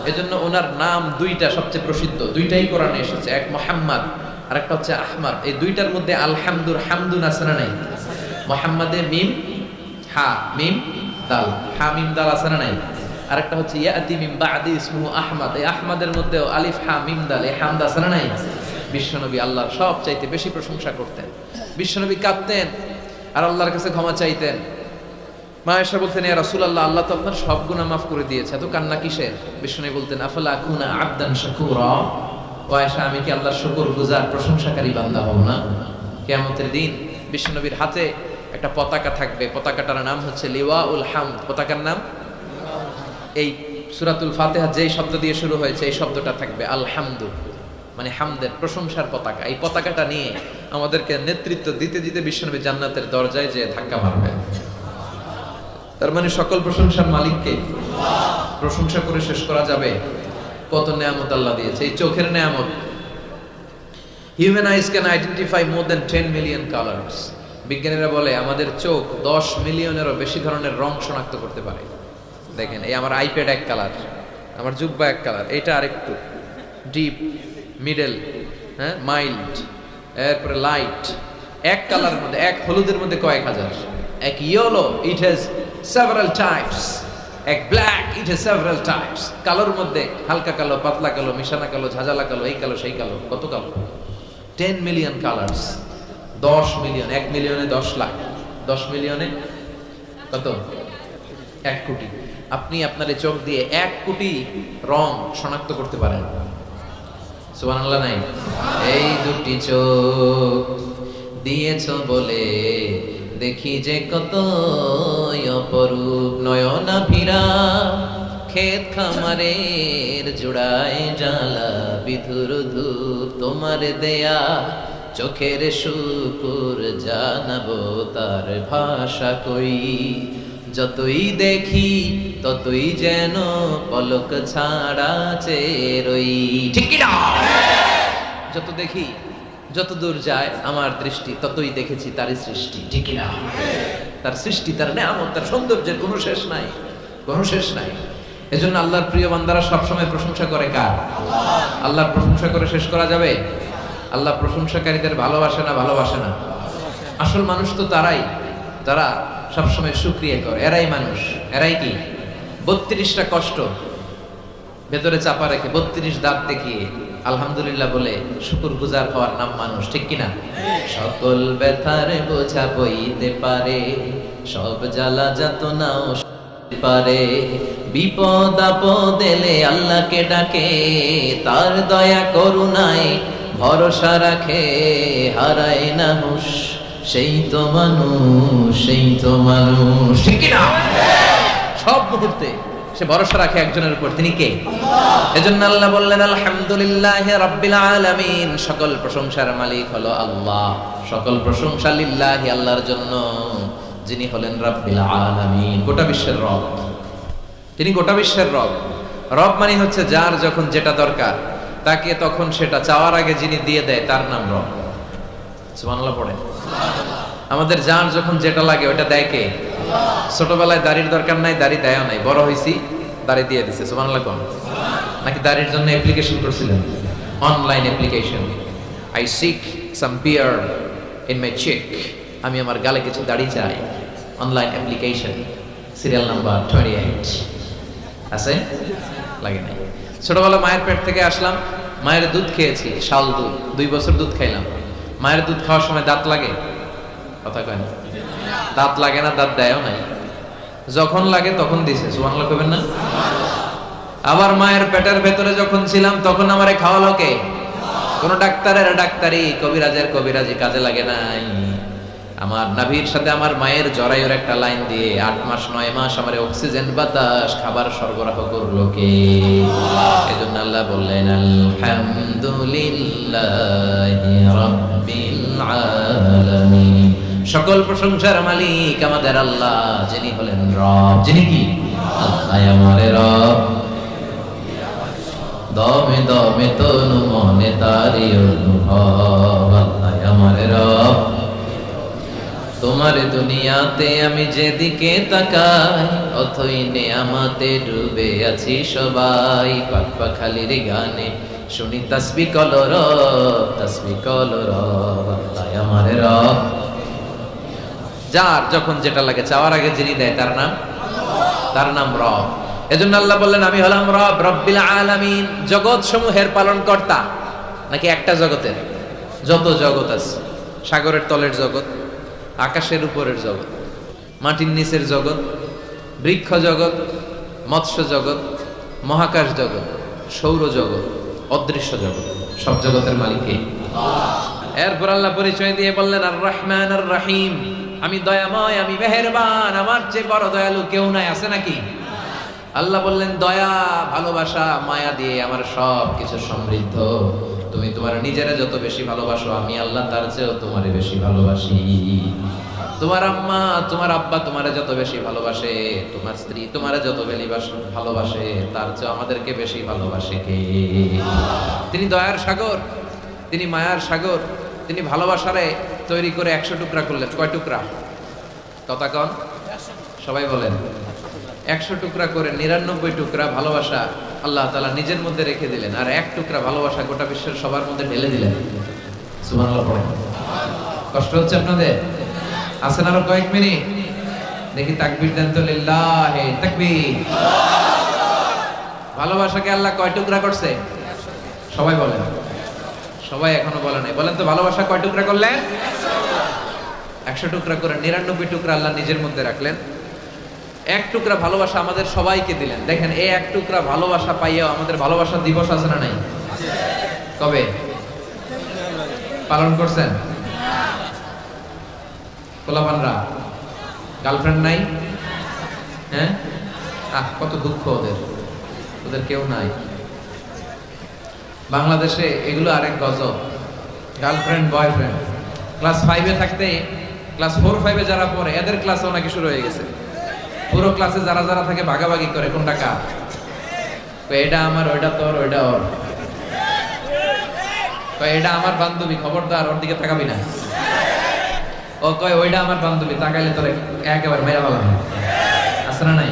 এজন্য ওনার নাম দুইটা সবচেয়ে প্রসিদ্ধ, দুইটাই কোরআনে এসেছে। এক মুহাম্মদ আর একটা হচ্ছে আহমদ। এই দুইটার মধ্যে আলহামদুর হামদুন আছে না নাই? মুহাম্মাদে মিম হা মিম দাল, হা মিম দাল আছে না নাই? আর একটা হচ্ছে ইয়াতি মিন বাদি ইসমুহু আহমদ। এই আহমদের মধ্যে আলিফ হা মিম দাল, এই হামদ আছে না নাই? বিশ্বনবী আল্লাহর সবচাইতে বেশি প্রশংসা করতেন। বিশ্বনবী কাঁদতেন আর আল্লাহর কাছে ক্ষমা চাইতেন। মা আয়েশা বলতেন, ইয়া রাসূলুল্লাহ, আল্লাহ তো আপনার সব গুনাহ মাফ করে দিয়েছে, এত কান্না কিসের? বিশ্বনবী বলতেন, আফালা আকুনা আবদান শাকুরা। ও আয়েশা, আমি কি আল্লাহর শুকরগুজার প্রশংসাকারী বান্দা হব না? কিয়ামতের দিন বিশ্বনবীর হাতে একটা পতাকা থাকবে, পতাকাটার নাম হচ্ছে লিওয়াউল হামদ। পতাকার নাম, এই সূরাতুল ফাতিহা যেই শব্দ দিয়ে শুরু হয়েছে এই শব্দটা থাকবে আলহামদু, মানে হামদের, প্রশংসার পতাকা। এই পতাকাটা নিয়ে আমাদেরকে নেতৃত্ব দিতে দিতে বিশ্বনবী জান্নাতের দরজায় যে ধাক্কা মারবে। তার মানে সকল প্রশংসার মালিককে প্রশংসা করে শেষ করা যাবে? কত নেয়ামত আল্লাহ দিয়েছে। এই চোখের নেয়ামত। Human eyes can identify more than 10 million colours. বিজ্ঞানীরা বলে আমাদের চোখ 10 মিলিয়নেরও বেশি ধরনের রং শনাক্ত করতে পারে। দেখেন, এই আমার আইপ্যাড এক কালার, আমার জুব্বা এক কালার, এটা আরেকটু ডিপ, মিডল, হ্যাঁ, মাইল্ড, এরপরে লাইট। এক কালারের মধ্যে, এক হলুদের মধ্যে কয়েক হাজার। এক yellow, it has several types. এক black, it has several types. কালোর মধ্যে হালকা কালো, পাতলা কালো, মিশানা কালো, ঝাঁঝালা কালো, এই কালো সেই কালো। কত কালো? 10 মিলিয়ন কালার্স। 10 মিলিয়ন, 1 মিলিয়নে 10 লাখ, 10 মিলিয়নে কত? 1 কোটি। আপনি আপনার এই চোখ দিয়ে 1 কোটি রং শনাক্ত করতে পারেন। সুবহানাল্লাহ নাই? এই দুটি চোখ দিয়েছ বলে দেখি যে কত অপরূপ, নয়না ভিরা ক্ষেত খামারের জোড়ায় জ্বালা বিধুর ধূপ, তোমার দেয়া চোখের শুকুর জানাবো তার ভাষা কই। যতই দেখি ততই যেন পলক ছাড়া চেরই। ঠিক কি না? যত দেখি, যত দূর যায় আমার দৃষ্টি, ততই দেখেছি তার সৃষ্টি। ঠিক কি না? তার সৃষ্টি, তার নেয়ামত, তার সৌন্দর্যের কোনো শেষ নাই, কোনো শেষ নাই। এজন্য আল্লাহর প্রিয় বান্দারা সবসময় প্রশংসা করে কার? আল্লাহর প্রশংসা করে শেষ করা যাবে? আল্লাহ প্রশংসাকারীদের ভালোবাসে না? ভালোবাসে না? আসল মানুষ তো তারাই যারা সবসময় শুকরিয়া করে। এরাই মানুষ। এরাই কি 32টা কষ্ট ভেতরে চাপা রেখে 32 দাঁত দেখিয়ে আলহামদুলিল্লাহ বলে শুকরগুজার হওয়ার নাম মানুষ। ঠিক কিনা? সকল ব্যথার বোঝা বইতে পারে, সব জ্বালা যাতনাও সইতে পারে, বিপদ আপদ এলে আল্লাহকে ডাকে, তার দয়া করুণায় ভরসা রাখে, হারায় না হুঁশ সেই তো মানুষ, সেই তো মানুষ, ঠিক কি না? সব মুহূর্তে সে ভরসা রাখে একজনের উপর, তিনি কে? এজন্য আল্লাহ বললেন আলহামদুলিল্লাহি রাব্বিল আলামিন, সকল প্রশংসার মালিক হলো আল্লাহ, সকল প্রশংসা লিল্লাহি, আল্লাহর জন্য, যিনি হলেন রাব্বিল আলামিন, গোটা বিশ্বের রব। তিনি গোটা বিশ্বের রব। রব মানে হচ্ছে যার যখন যেটা দরকার তাকে তখন সেটা চাওয়ার আগে যিনি দিয়ে দেয় তার নাম রব। সুবহানাল্লাহ পড়ে। আমাদের যার যখন যেটা লাগে ওটা দেয় কে? ছোটবেলায় দাড়ির দরকার নাই, দাড়ি দেয় নাই, বড় হইছি দাড়ি দিয়ে দিছে। সুবহানাল্লাহ কোন? নাকি দাড়ির জন্য অ্যাপ্লিকেশন করছিলেন? Online application, I seek some beard in my cheek, আমি আমার গালে কিছু দাড়ি চাই। অনলাইন অ্যাপ্লিকেশন, সিরিয়াল নাম্বার 28 আছে, লাগে নাই। ছোটবেলা মায়ের পেট থেকে আসলাম, মায়ের দুধ খেয়েছি, শাল দুধ, 2 বছর দুধ খাইলাম। মায়ের দুধ খাওয়ার সময় দাঁত লাগে? কথা কয় না, দাঁত লাগে না, দাঁত দেয়ও নাই, যখন লাগে তখন দিছে। সুবহানাল্লাহ কইবেন না? আবার মায়ের পেটের ভেতরে যখন ছিলাম তখন আমারে খাওয়ালো কে? কোন ডাক্তারের ডাক্তারি, কবিরাজের কবিরাজি কাজে লাগে নাই। আমার নাভির সাথে আমার মায়ের জরায়ুর একটা লাইন দিয়ে 8 মাস 9 মাস আমার অক্সিজেন বাতাস খাবার সরবরাহ করলো কে? এজন্য আল্লাহ বললেন আলহামদুলিল্লাহি রাব্বিল আলামিন, সকল প্রশংসার মালিক আমাদের আল্লাহ, যিনি হলেন রব। যিনি কি? আল্লাহ আমার রব, দমে দমে তনু মনে তারি অনুভব। আল্লাহ আমার রব, তোমার দুনিয়াতে আমি যেদিকে তাকাই অথই নেয়ামতে ডুবে আছি সবাই। পাখপাখালির গানে শুনি তাসবিহ কলরব, তাসবিহ কলরব। আল্লাহ আমার রব, যার যখন যেটা লাগে চাওয়ার আগে যিনি দেয় তার নাম, তার নাম রব। এজন্য আল্লাহ বললেন আমি হলাম রব, রব্বিল আলামিন, জগৎ সমূহের পালন কর্তা। নাকি একটা জগতের? যত জগৎ আছে, সাগরের তলের জগৎ, আকাশের উপরের জগৎ, মাটির নিচের জগৎ, বৃক্ষ জগৎ, মৎস্য জগৎ, মহাকাশ জগৎ, সৌর জগৎ, অদৃশ্য জগৎ, সব জগতের মালিক কে? এরপর আল্লাহ পরিচয় দিয়ে বললেন আর রহমান আর রহিম, আমি দয়াময়, আমি মেহেরবান, আমার চেয়ে বড় দয়ালু কেউ নাই। আছে নাকি? আল্লাহ বললেন দয়া, ভালোবাসা, মায়া দিয়ে আমার সব কিছু সমৃদ্ধ। তুমি তোমার নিজেরা যত বেশি ভালোবাসো আমি আল্লাহ তার চেয়েও তোমারে বেশি ভালোবাসি। তোমার আম্মা তোমার আব্বা তোমারে যত বেশি ভালোবাসে, তোমার স্ত্রী তোমারে যত ভালোবাসে, তার চেয়ে আমাদেরকে বেশি ভালোবাসে কে? তিনি দয়ার সাগর, তিনি মায়ার সাগর, তিনি ভালোবাসারে তৈরি করে 100 টুকরা করলেন। কয় টুকরা? কথা কন, সবাই বলেন। 100 টুকরা করে 99 টুকরা ভালোবাসা আল্লাহ তাআলা নিজের মধ্যে রেখে দিলেন, আর 1 টুকরা ভালোবাসা গোটা বিশ্বের সবার মধ্যে ঢেলে দিলেন। সুবহানাল্লাহ পড়েন। কষ্ট হচ্ছে আপনাদের? আছেন আরো কয়েক মিনিট? দেখি তাকবীর দেন তো, লিল্লাহি তাকবীর। ভালোবাসাকে আল্লাহ কয় টুকরা করছে? সবাই বলেন। সবাই এখনো বলে নাই। বলেন তো ভালোবাসা কয় টুকরা করলেন? 100 টুকরা করে 99 টুকরা আল্লাহ নিজের মধ্যে রাখলেন। 1 টুকরা ভালোবাসা আমাদের সবাইকে দিলেন। দেখেন এই 1 টুকরা ভালোবাসা পাইয়াও আমাদের ভালোবাসা দিবস আছে না নাই? কবে পালন করছেন? পোলাপানরা গার্লফ্রেন্ড নাই? হ্যাঁ, কত দুঃখ ওদের, ওদের কেউ নাই। বাংলাদেশে এগুলো আরেক গজব, গার্লফ্রেন্ড বয়ফ্রেন্ড। ক্লাস 5-এ থাকতে ক্লাস 4-5-এ যারা পড়ে এদের ক্লাসেও নাকি শুরু হয়ে গেছে। পুরো ক্লাসে যারা যারা থাকে ভাগাভাগি করে কোনটা কার, এটা আমার, ওইটা তোর, ওইটা ওর, এটা আমার বান্ধবী, খবরদার ওর দিকে তাকাবি না। ও কয় ওইটা আমার বান্ধবী, তাকাইলে তোর একেবারে মেরা ভালো আছে না নাই?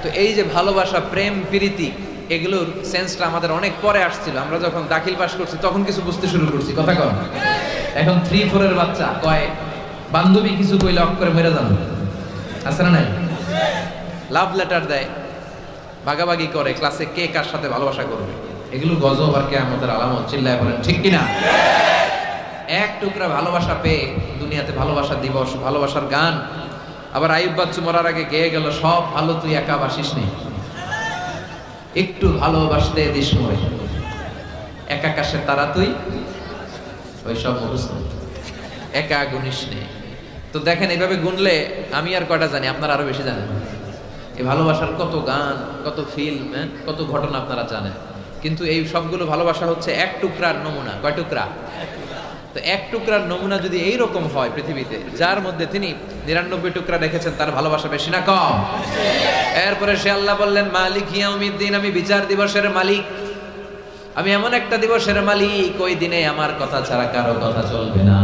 তো এই যে ভালোবাসা, প্রেম, প্রীতি, এগুলোর সেন্সটা আমাদের অনেক পরে আসছিল। আমরা যখন দাখিল পাস করছি তখন কিছু বুঝতে শুরু করছি। কথা কম। এখন 3-4 এর বাচ্চা কয় বান্ধবী কিছু কইলে অক করে মেরে যাবে। আছে না নাই? লাভ লেটার দেয়, ভাগাভাগি করে, ক্লাসে কে কার সাথে ভালোবাসা করবে। এগুলো গজব আর কিয়ামতের আলামত। চিল্লায় বলেন ঠিক কিনা? 1 টুকরা ভালোবাসা পেয়ে দুনিয়াতে ভালোবাসা দিবস, ভালোবাসার গান। আবার আইয়ুব বাচ্চু মরার আগে গেয়ে গেল সব ভালো তুই একা বাসিস নি, একটু ভালোবাসতে দিস মরে, একা কাশে তারা তুই, ওই সব মুখস্থ। একা গুনিস নে। তো দেখেন এইভাবে গুনলে আমি আর কয়টা জানি, আপনারা আরো বেশি জানেন। এই ভালোবাসার কত গান, কত ফিল্ম, কত ঘটনা আপনারা জানেন, কিন্তু এই সবগুলো ভালোবাসা হচ্ছে এক টুকরার নমুনা। কয় টুকরা? তো এক টুকরার নমুনা যদি এইরকম হয় পৃথিবীতে, যার মধ্যে তিনি 99 টুকরা রেখেছেন, তার ভালোবাসা বেশি না কম? এরপরে সে আল্লাহ বললেন মালিক ইয়াউমিদ্দিন, আমি বিচার দিবসের মালিক, আমি এমন একটা দিবসের মালিক, ওই দিনে আমার কথা ছাড়া কারো কথা চলবে না।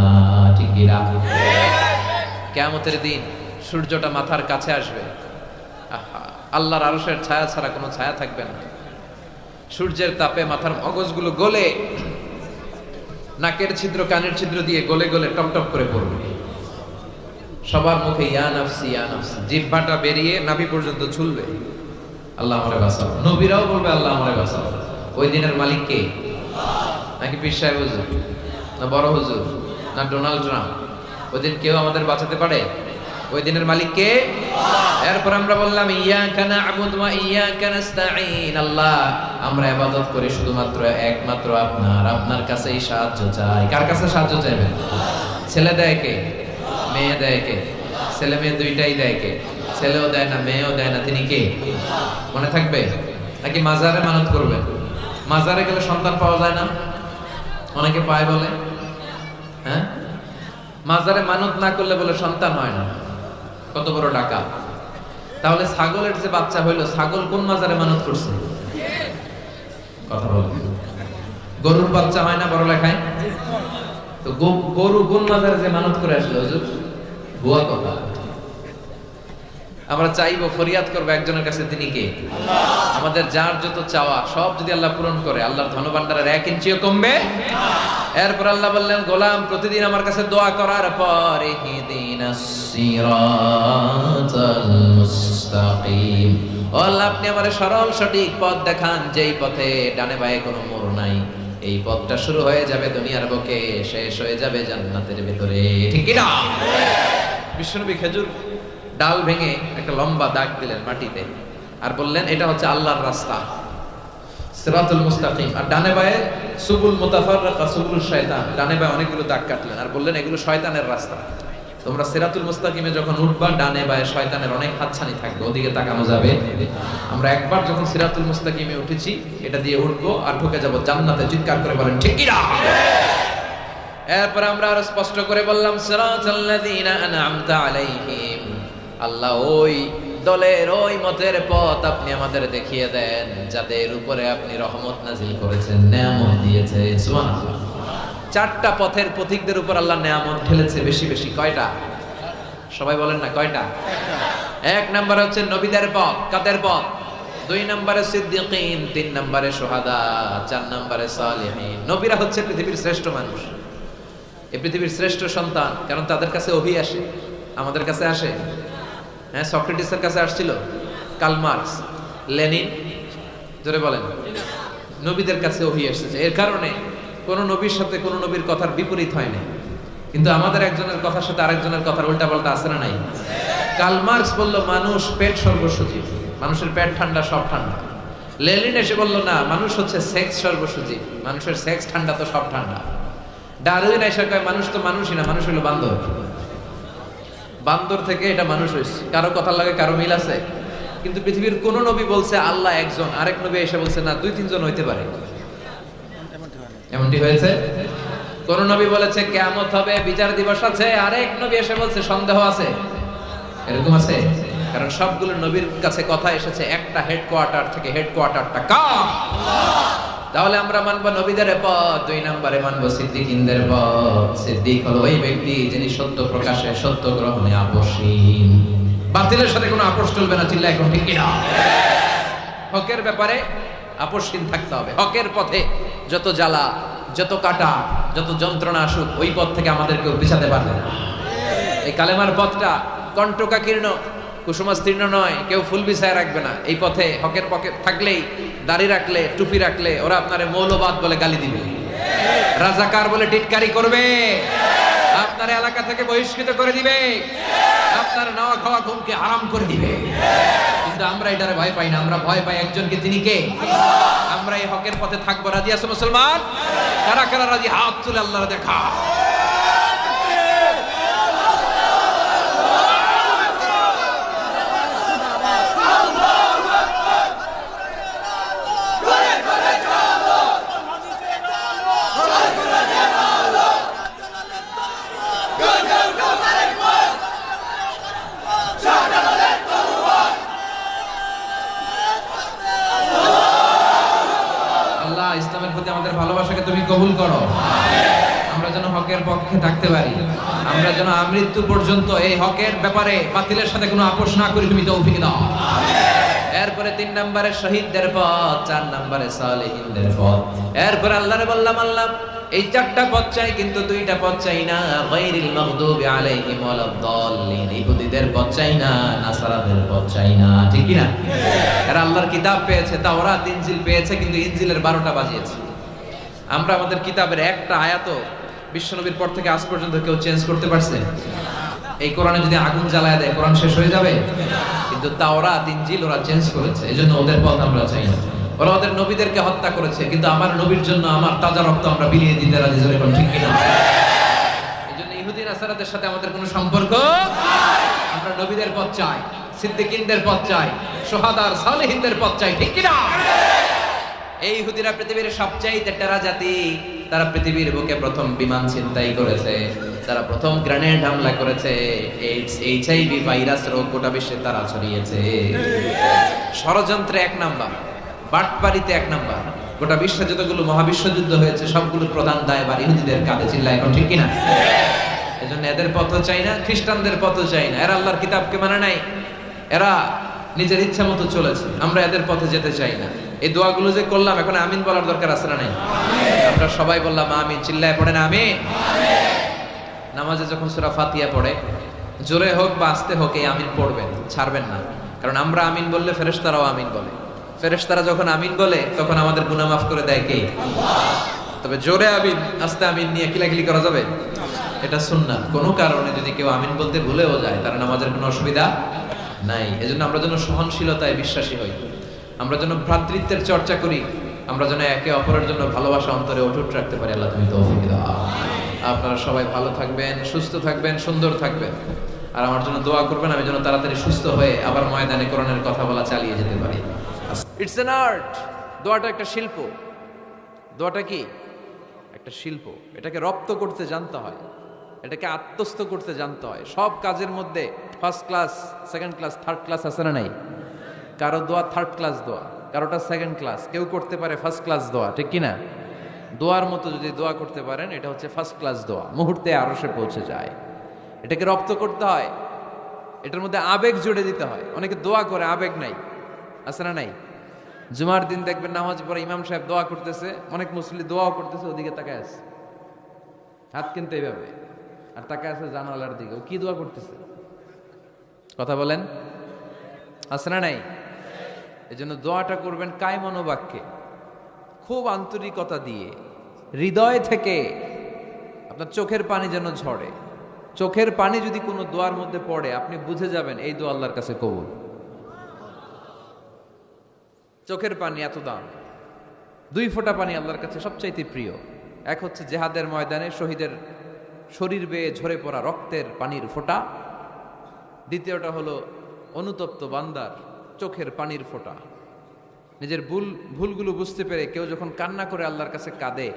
ঠিক কি না? কিয়ামতের দিন সূর্যটা মাথার কাছে আসবে, আল্লাহর আরশের ছায়া ছাড়া কোনো ছায়া থাকবে না। সূর্যের তাপে মাথার মগজগুলো গলে নাকের ছিদ্র কানের ছিদ্র দিয়ে গলে গলে টপ টপ করে পড়বে। সবার মুখে ইয়া নাফসি ইয়া নাফসি, জিহ্বাটা বেরিয়ে নাভি পর্যন্ত ঝুলবে। আল্লাহ আমারে বাঁচাও। নবীরাও বলবে আল্লাহ আমারে বাঁচাও। ওই দিনের মালিক কে? নাকি পীর সাহেব হুজুর, না বড় হুজুর, না ডোনাল্ড ট্রাম্প? ওই দিন কেউ আমাদের বাঁচাতে পারে? ওই দিনের মালিক কে? এরপর আমরা বললাম ইয়াকা না'বুদু ওয়া ইয়াকা নাস্তাঈন, আল্লাহ আমরা ইবাদত করি শুধুমাত্র একমাত্র আপনার কাছেই সাহায্য চাই। কার কাছে সাহায্য চাইবেন? ছেলে দেয় কে? মেয়ে দেয় কে? ছেলে মেয়ে দুইটাই দেয় কে? ছেলেও দেয় না মেয়েও দেয় না, তিনি কে? মনে থাকবে? নাকি মাজারে মানত করবেন? মাজারে গেলে সন্তান পাওয়া যায় না, অনেকে পায় বলে। হ্যাঁ, মাজারে মানত না করলে বলে সন্তান হয় না। কত বড় টাকা! তাহলে ছাগলের যে বাচ্চা হইলো, ছাগল কোন মাজারে মানত করছে? কথা বল। গরুর বাচ্চা হয় না বড় লেখায়? তো গরু কোন মাজারে যে মানত করে আসলো হুজুর? ভুয়া কথা। আমরা চাইবো, ফরিয়াদ করবো একজনের কাছে, তিনি কে? আমাদের যার যত চাওয়া সব যদি আল্লাহ পূরণ করে, আল্লাহর ধনভাণ্ডারের 1 ইঞ্চিও কমবে। এরপর আল্লাহ বললেন গোলাম প্রতিদিন আমার কাছে দোয়া করার পর ইহদিনাস সিরাতাল মুস্তাকিম, ও আল্লাহ আপনি আমারে সরল সঠিক পথ দেখান, যেই পথে ডানে বায়ে কোনো মোড় নাই। এই পথটা শুরু হয়ে যাবে দুনিয়ার বুকে, শেষ হয়ে যাবে জান্নাতের ভিতরে। ঠিক কি না? বিশ্বনবী খেজুর ডাল ভেঙে একটা লম্বা দাগ দিলেন মাটিতে, আর বললেন এটা হচ্ছে আল্লাহর রাস্তা, সিরাতুল মুস্তাকিম। আর ডানে বায়ে সুবুল মুতাফাররাকা, সুবুল শয়তান, ডানে বায়ে অনেকগুলো দাগ কাটলেন আর বললেন এগুলো শয়তানের রাস্তা। তোমরা সিরাতুল মুস্তাকিমে যখন উঠবা, ডানে বায়ে শয়তানের অনেক হাতছানি থাকবে, ওদিকে তাকানো যাবে। আমরা একবার যখন সিরাতুল মুস্তাকিমে উঠেছি, এটা দিয়ে উঠবো আর ঢুকে যাব জান্নাতে। চিৎকার করে বলেন ঠিক কি না? এরপর আমরা আরো স্পষ্ট করে বললাম সিরাতাল্লাযীনা আন'আমতা আলাইহিম, আল্লাহ ওই দলের ওই মতের পথ আপনি আমাদের দেখিয়ে দেন যাদের উপরে আপনি রহমত নাজিল করেছেন, নেয়ামত দিয়েছে। সুবহানাল্লাহ। 4টা পথের পথিকদের উপর আল্লাহ নেয়ামত ঢেলেছে বেশি বেশি। কয়টা? সবাই বলেন না কয়টা? 1 নম্বরে হচ্ছে নবীদের পথ। কাদের পথ? 2 নম্বরে সিদ্দিকিন, 3 নম্বরে শুহাদা, 4 নম্বরে সালিহিন। নবীরা হচ্ছে পৃথিবীর শ্রেষ্ঠ মানুষ, এই পৃথিবীর শ্রেষ্ঠ সন্তান, কারণ তাদের কাছে ওহী আসে। আমাদের কাছে আসে? হ্যাঁ, সক্রেটিসের কাছে আসছিল, কার্ল মার্কস, লেনিন, জোরে বলেন। নবীদের কাছে ওহী এসেছে। এর কারণে কোন নবীর সাথে কোন নবীর কথার বিপরীত হয় না, কিন্তু আমাদের একজনের কথার সাথে আরেকজনের কথার উল্টা পাল্টা আছে না নাই? কার্ল মার্কস বলল মানুষ পেট সর্বসুজীব, মানুষের পেট ঠান্ডা সব ঠান্ডা। লেনিন এসে বলল না, মানুষ হচ্ছে সেক্স সর্বসুজীব, মানুষের সেক্স ঠান্ডা তো সব ঠান্ডা। ডারউইন এসে কয় মানুষ তো মানুষই না, মানুষ হলো বান্দর, বান্দর থেকে এটা মানুষ হয়েছে। কারো কথার লাগে কারো মিল আছে? কিন্তু পৃথিবীর কোন নবী বলছে আল্লাহ একজন, আরেক নবী এসে বলছে না 2-3 জন হইতে পারে? এমনটি হয়েছে? কোন নবী বলেছে কিয়ামত হবে, বিচার দিবস আছে, আরেক নবী এসে বলছে সন্দেহ আছে? এরকম আছে? কারণ সবগুলো নবীর কাছে কথা এসেছে একটা হেডকোয়ার্টার থেকে, হেডকোয়ার্টারটা কার? তাহলে আমরা মানবো নবীদের পথ। 2 নম্বরে মানবো সিদ্দিকিনদের পথ। সিদ্দিক হলো ওই ব্যক্তি যিনি সত্য প্রকাশে, সত্য গ্রহণে আপোষহীন। বাতিলের সাথে কোনো আপোষ চলবে না। চিল্লা এখন ঠিক কিনা? হকের ব্যাপারে আপোষহীন থাকতে হবে। হকের পথে যত জ্বালা, যত কাটা, যত যন্ত্রণা আসুক, ওই পথ থেকে আমাদের কেউ পিছাতে পারবে না। এই কালেমার পথটা কণ্টকাকীর্ণ, কুসুমাস্তীর্ণ নয়, কেউ ফুল বিছায় রাখবে না। এই পথে হকের পথে থাকলেই, দাড়ি রাখলে, টুপি রাখলে ওরা আপনারে মৌলবাদ বলে গালি দিবে, রাজাকার বলে টিটকারি করবে, আপনার এলাকা থেকে বহিষ্কৃত করে দিবে, আপনার নাওয়া খাওয়া ঘুমকে হারাম করে দিবে। কিন্তু আমরা এটারে ভয় পাই না, আমরা ভয় পাই একজনকে, তিনি কে? আমরা এই হকের পথে থাকবো। রাজি আছো মুসলমান? কারা কারা রাজি? হাত তুলে আল্লাহর দেখা। কোরআনের প্রতি আমাদের ভালোবাসাকে তুমি কবুল করো। আমরা যেন হকের পক্ষে থাকতে পারি, আমরা যেন আমৃত্যু পর্যন্ত এই হকের ব্যাপারে বাতিলের সাথে কোনো আপোষ না করি, তুমি তৌফিক দাও। এরপরে 3 নম্বরে শহীদদের পথ, 4 নম্বরে সালেহিনদের পথ। এরপরে আল্লাহরে বললাম, আল্লাহ এই 4টা পথ চাই, কিন্তু 2টা পথ চাই না। গায়রিল মাগদুবি আলাইহিম ওয়ালাদ-দাল্লিন, ইহুদিদের পথ চাই না, নাসারাদের পথ চাই না। ঠিক কি না? এরা আল্লাহর কিতাব পেয়েছে, তাওরাত ইনজিল পেয়েছে, কিন্তু ইনজিলের 12টা বাজিয়েছে। আমরা আমাদের কিতাবের একটা আয়াতও বিশ্বনবীর পর থেকে আজ পর্যন্ত কেউ চেঞ্জ করতে পারছে? এই কোরআনে যদি আগুন জ্বালায় দেয় কোরআন শেষ হয়ে যাবে? কিন্তু তাওরাত ইনজিল ওরা চেঞ্জ করেছে, এজন্য ওদের পথ আমরা চাই না। ওরা ওদের নবীদেরকে হত্যা করেছে, কিন্তু আমার নবীর জন্য আমার তাজা রক্ত আমরা বিলিয়ে দিতে রাজি, জোরে বলেন ঠিক কিনা? এজন্য ইহুদি নাসারাদের সাথে আমাদের কোনো সম্পর্ক, আমরা নবীদের পথ চাই, সিদ্দিকিনদের পথ চাই, শুহাদা আর সালেহিনদের পথ চাই। ঠিক কিনা? এই ইহুদিরা পৃথিবীর সবচাইতে টেরা জাতি। তারা পৃথিবীর বুকে প্রথম বিমান ছিনতাই করেছে, তারা প্রথম গ্রেনেড হামলা করেছে, এইডস এইচআইভি ভাইরাস রোগ গোটা বিশ্বে তারা ছড়িয়েছে। ষড়যন্ত্রে 1 নাম্বার, বাটপারিতে 1 নাম্বার। গোটা বিশ্বে যতগুলো মহাবিশ্বযুদ্ধ হয়েছে সবগুলোর প্রধান দায়ভার ইহুদিদের কাঁধে। চিল্লায় এখন ঠিক কিনা? এজন্য এদের পথও চাই না, খ্রিস্টানদের পথও চাই না। এরা আল্লাহর কিতাবকে মানে নাই, এরা নিজের ইচ্ছা মতো চলেছে। আমরা এদের পথে যেতে চাই না। এই দোয়াগুলো যে করলাম, এখন আমিন বলার দরকার আছে না নাই? আমরা সবাই বললাম আমিন, চিল্লায় পড়েন আমিন। নামাজে যখন সূরা ফাতিহা পড়ে, জোরে হোক বা আস্তে হোক এই আমিন পড়বেন, ছাড়বেন না। কারণ আমরা আমিন বললে ফেরেশতারাও আমিন বলে। ফেরেশতারা যখন আমিন বলে তখন আমাদের গুনাহ মাফ করে দেয় কে? তবে জোরে আমিন আস্তে আমিন নিয়ে কিলাকিলি করা যাবে? এটা সুন্নাত। কোনো কারণে যদি কেউ আমিন বলতে ভুলেও যায়, তার নামাজের কোনো অসুবিধা নাই। এজন্য আমরা যেন সহনশীলতায় বিশ্বাসী হই, আমরা যেন ভ্রাতৃত্বের চর্চা করি, আমরা যেন একে অপরের জন্য ভালোবাসা অন্তরে অটুট রাখতে পারি। আল্লাহ তুমি তৌফিক দাও। আপনারা সবাই ভালো থাকবেন, সুস্থ থাকবেন, সুন্দর থাকবেন, আর আমার জন্য দোয়া করবেন আমি যেন তাড়াতাড়ি সুস্থ হয়ে আবার ময়দানে কোরআনের কথা বলা চালিয়ে যেতে পারি। It's an art. দোয়াটা একটা শিল্প। দোয়াটা কি? একটা শিল্প। এটাকে রপ্ত করতে জানতে হয়, এটাকে আত্মস্থ করতে জানতে হয়। সব কাজের মধ্যে first class, second class, third class আছে না নাই? কারো দোয়া থার্ড ক্লাস দোয়া, কারোটা সেকেন্ড ক্লাস, কেউ করতে পারে ফার্স্ট ক্লাস দোয়া। ঠিক কিনা? দোয়ার মতো যদি দোয়া করতে পারেন, এটা হচ্ছে ফার্স্ট ক্লাস দোয়া, মুহূর্তে আরশে পৌঁছে যায়। এটাকে রপ্ত করতে হয়, এটার মধ্যে আবেগ জুড়ে দিতে হয়। অনেকে দোয়া করে আবেগ নাই, আছে না নাই? জুমার দিন দেখবেন নামাজ পড়ে ইমাম সাহেব দোয়া করতেছে, অনেক মুসল্লি দোয়াও করতেছে, ওদিকে তাকায় আছে, হাত কিনতে এইভাবে, আর তাকায় আছে জানালার দিকে। ও কি দোয়া করতেছে? কথা বলেন, আছে না নাই? এই জন্য দোয়াটা করবেন কায় মনোবাক্যে, খুব আন্তরিকতা দিয়ে, হৃদয় থেকে। আপনার চোখের পানি যেন ঝরে। চোখের পানি যদি কোনো দোয়ার মধ্যে পড়ে, আপনি বুঝে যাবেন এই দোয়া আল্লাহর কাছে কবুল। চোখের পানি এত দাম। 2 ফোঁটা পানি আল্লাহর কাছে সবচাইতে প্রিয়। এক হচ্ছে জেহাদের ময়দানে শহীদের শরীর বেয়ে ঝরে পড়া রক্তের পানির ফোঁটা। দ্বিতীয়টা হলো অনুতপ্ত বান্দার চোখের পানির ফোঁটা। নিজের ভুলগুলো বুঝতে পেরে কেউ যখন কান্না করে আল্লাহর কাছে কাঁদে,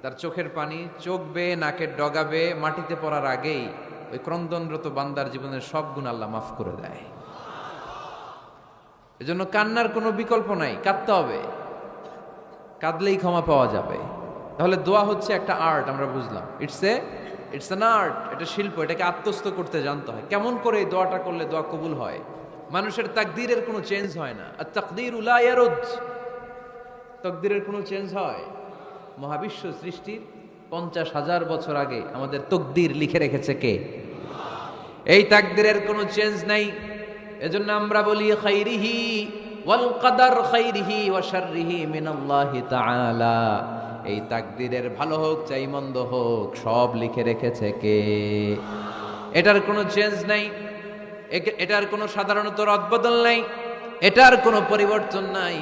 তার চোখের পানি চোখ বেয়ে নাকের ডগা বেয়ে মাটিতে পড়ার আগেই ওই ক্রন্দনরত বান্দার জীবনের সব গুণ আল্লাহ মাফ করে দেয়। এজন্য কান্নার কোনো বিকল্প নাই, কাঁদতে হবে, কাঁদলেই ক্ষমা পাওয়া যাবে। তাহলে দোয়া হচ্ছে একটা আর্ট, আমরা বুঝলাম। ইটস অ্যান আর্ট, এটা শিল্প। এটাকে আত্মস্থ করতে জানতে হয়। কেমন করে এই দোয়াটা করলে দোয়া কবুল হয়? মানুষের তাকদীরের কোনো চেঞ্জ হয় না। আর তাকদীরু লা ইয়ারুদ, তাকদীরের কোনো চেঞ্জ হয়? মহাবিশ্ব সৃষ্টির 50,000 বছর আগে আমাদের তাকদীর লিখে রেখেছে কে? এই তাকদীরের কোনো চেঞ্জ নাই। এজন্য আমরা বলি খাইরিহি ওয়াল কদর খাইরিহি ওয়া শাররিহি মিনাল্লাহি তাআলা। এই তাকদীরের ভালো হোক চাই মন্দ হোক, সব লিখে রেখেছে কে? এটার কোনো চেঞ্জ নাই, এটার কোনো সাধারণত রদবদল নাই, এটার কোনো পরিবর্তন নাই।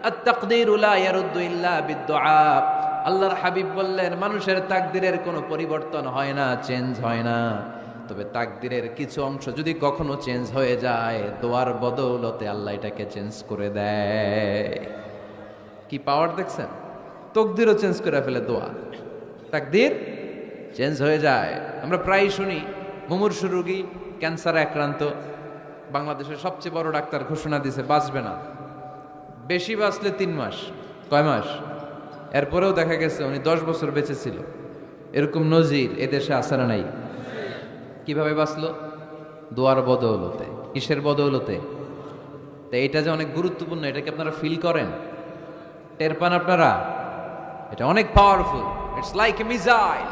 আত-তাকদীরু লা ইয়ারুদ্দু ইল্লা বিদ-দুআ। আল্লাহর হাবিব বললেন, মানুষের তাকদীরের কোনো পরিবর্তন হয় না, চেঞ্জ হয় না। তবে তাকদীরের কিছু অংশ যদি কখনো চেঞ্জ হয়ে যায়, দোয়ার বদৌলতে আল্লাহ এটাকে চেঞ্জ করে দেয়। কি পাওয়ার দেখছেন? তকদিরও চেঞ্জ করে ফেলে দোয়া, তাকদীর চেঞ্জ হয়ে যায়। আমরা প্রায় শুনি মুমূর্ষু রোগী, ক্যান্সারে আক্রান্ত, বাংলাদেশের সবচেয়ে বড় ডাক্তার ঘোষণা দিয়েছে বাঁচবে না, বেশি বাঁচলে 3 মাস। কয় মাস? এরপরেও দেখা গেছে উনি 10 বছর বেঁচে ছিল। এরকম নজির এদেশে আছে না নাই? কিভাবে বাঁচলো? দোয়ার বদৌলতে। কিসের বদৌলতে? তো এটা যে অনেক গুরুত্বপূর্ণ, এটা কি আপনারা ফিল করেন, টের পান আপনারা? এটা অনেক powerful. It's like a missile.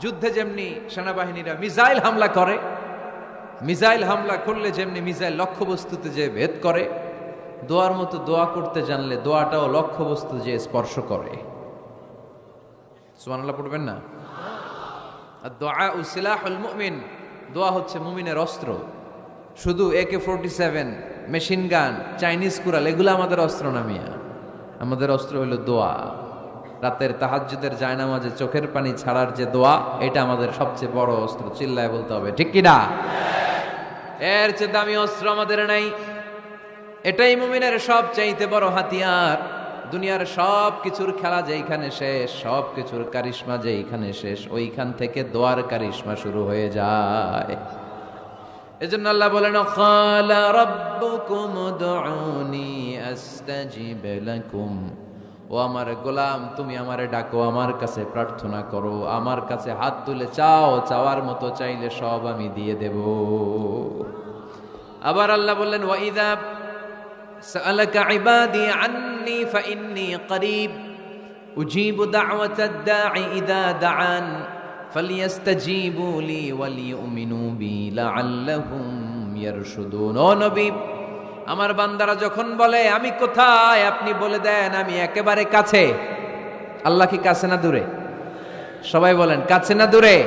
যুদ্ধে যেমনি সেনাবাহিনীরা মিসাইল হামলা করে, মিসাইল হামলা করলে যেমনি মিসাইল লক্ষ্যবস্তুতে যে ভেদ করে, দোয়ার মতো দোয়া করতে জানলে দোয়াটাও লক্ষ্যবস্তু যে স্পর্শ করে। সুবহানাল্লাহ পড়বেন না? আর দোয়া সিলাহুল মুমিন, দোয়া হচ্ছে মুমিনের অস্ত্র। শুধু AK-47, machine gun, Chinese Corel এগুলো আমাদের অস্ত্র না মিয়া। আমাদের অস্ত্র হলো দোয়া। রাতের তাহাজ্জুদের জায়নামাজে চোখের পানি ছাড়ার যে দোয়া, এটা আমাদের সবচেয়ে বড় অস্ত্র। চিল্লায় বলতে হবে, ঠিক কি না? এর চেয়ে দামি অস্ত্র আমাদের নাই। এটাই মুমিনের সবচাইতে বড় হাতিয়ার। দুনিয়ার সব কিছুর খেলা যেইখানে শেষ, সব কিছুর কারিশমা যেইখানে শেষ, ওইখান থেকে দোয়ার কারিশমা শুরু হয়ে যায়। এজন্য আল্লাহ বলেন, ক্বালা রাব্বুকুম উদউনি আস্তাজিব লাকুম। ও আমার গোলাম, তুমি আমারে ডাকো, আমার কাছে প্রার্থনা করো, আমার কাছে হাত তুলে চাও, চাওয়ার মতো চাইলে সব আমি দিয়ে দেব। আবার আল্লাহ বললেন, ওয়া ইযা সাআলাকা ইবাদি আন্নী ফাইন্নী করিব উজিবু দাওয়াতাদ দাঈ ইযা দাআন ফালিয়াস্তাজিবু লি ওয়ালিউমিনু বি লাআল্লাহুম ইয়ারশুদুন। ও নবী, আমার বান্দারা যখন বলে আমি কোথায়, আপনি বলে দেন আমি একেবারে কাছে। আল্লাহ কি কাছে না দূরে? সবাই বলেন, কাছে না দূরে?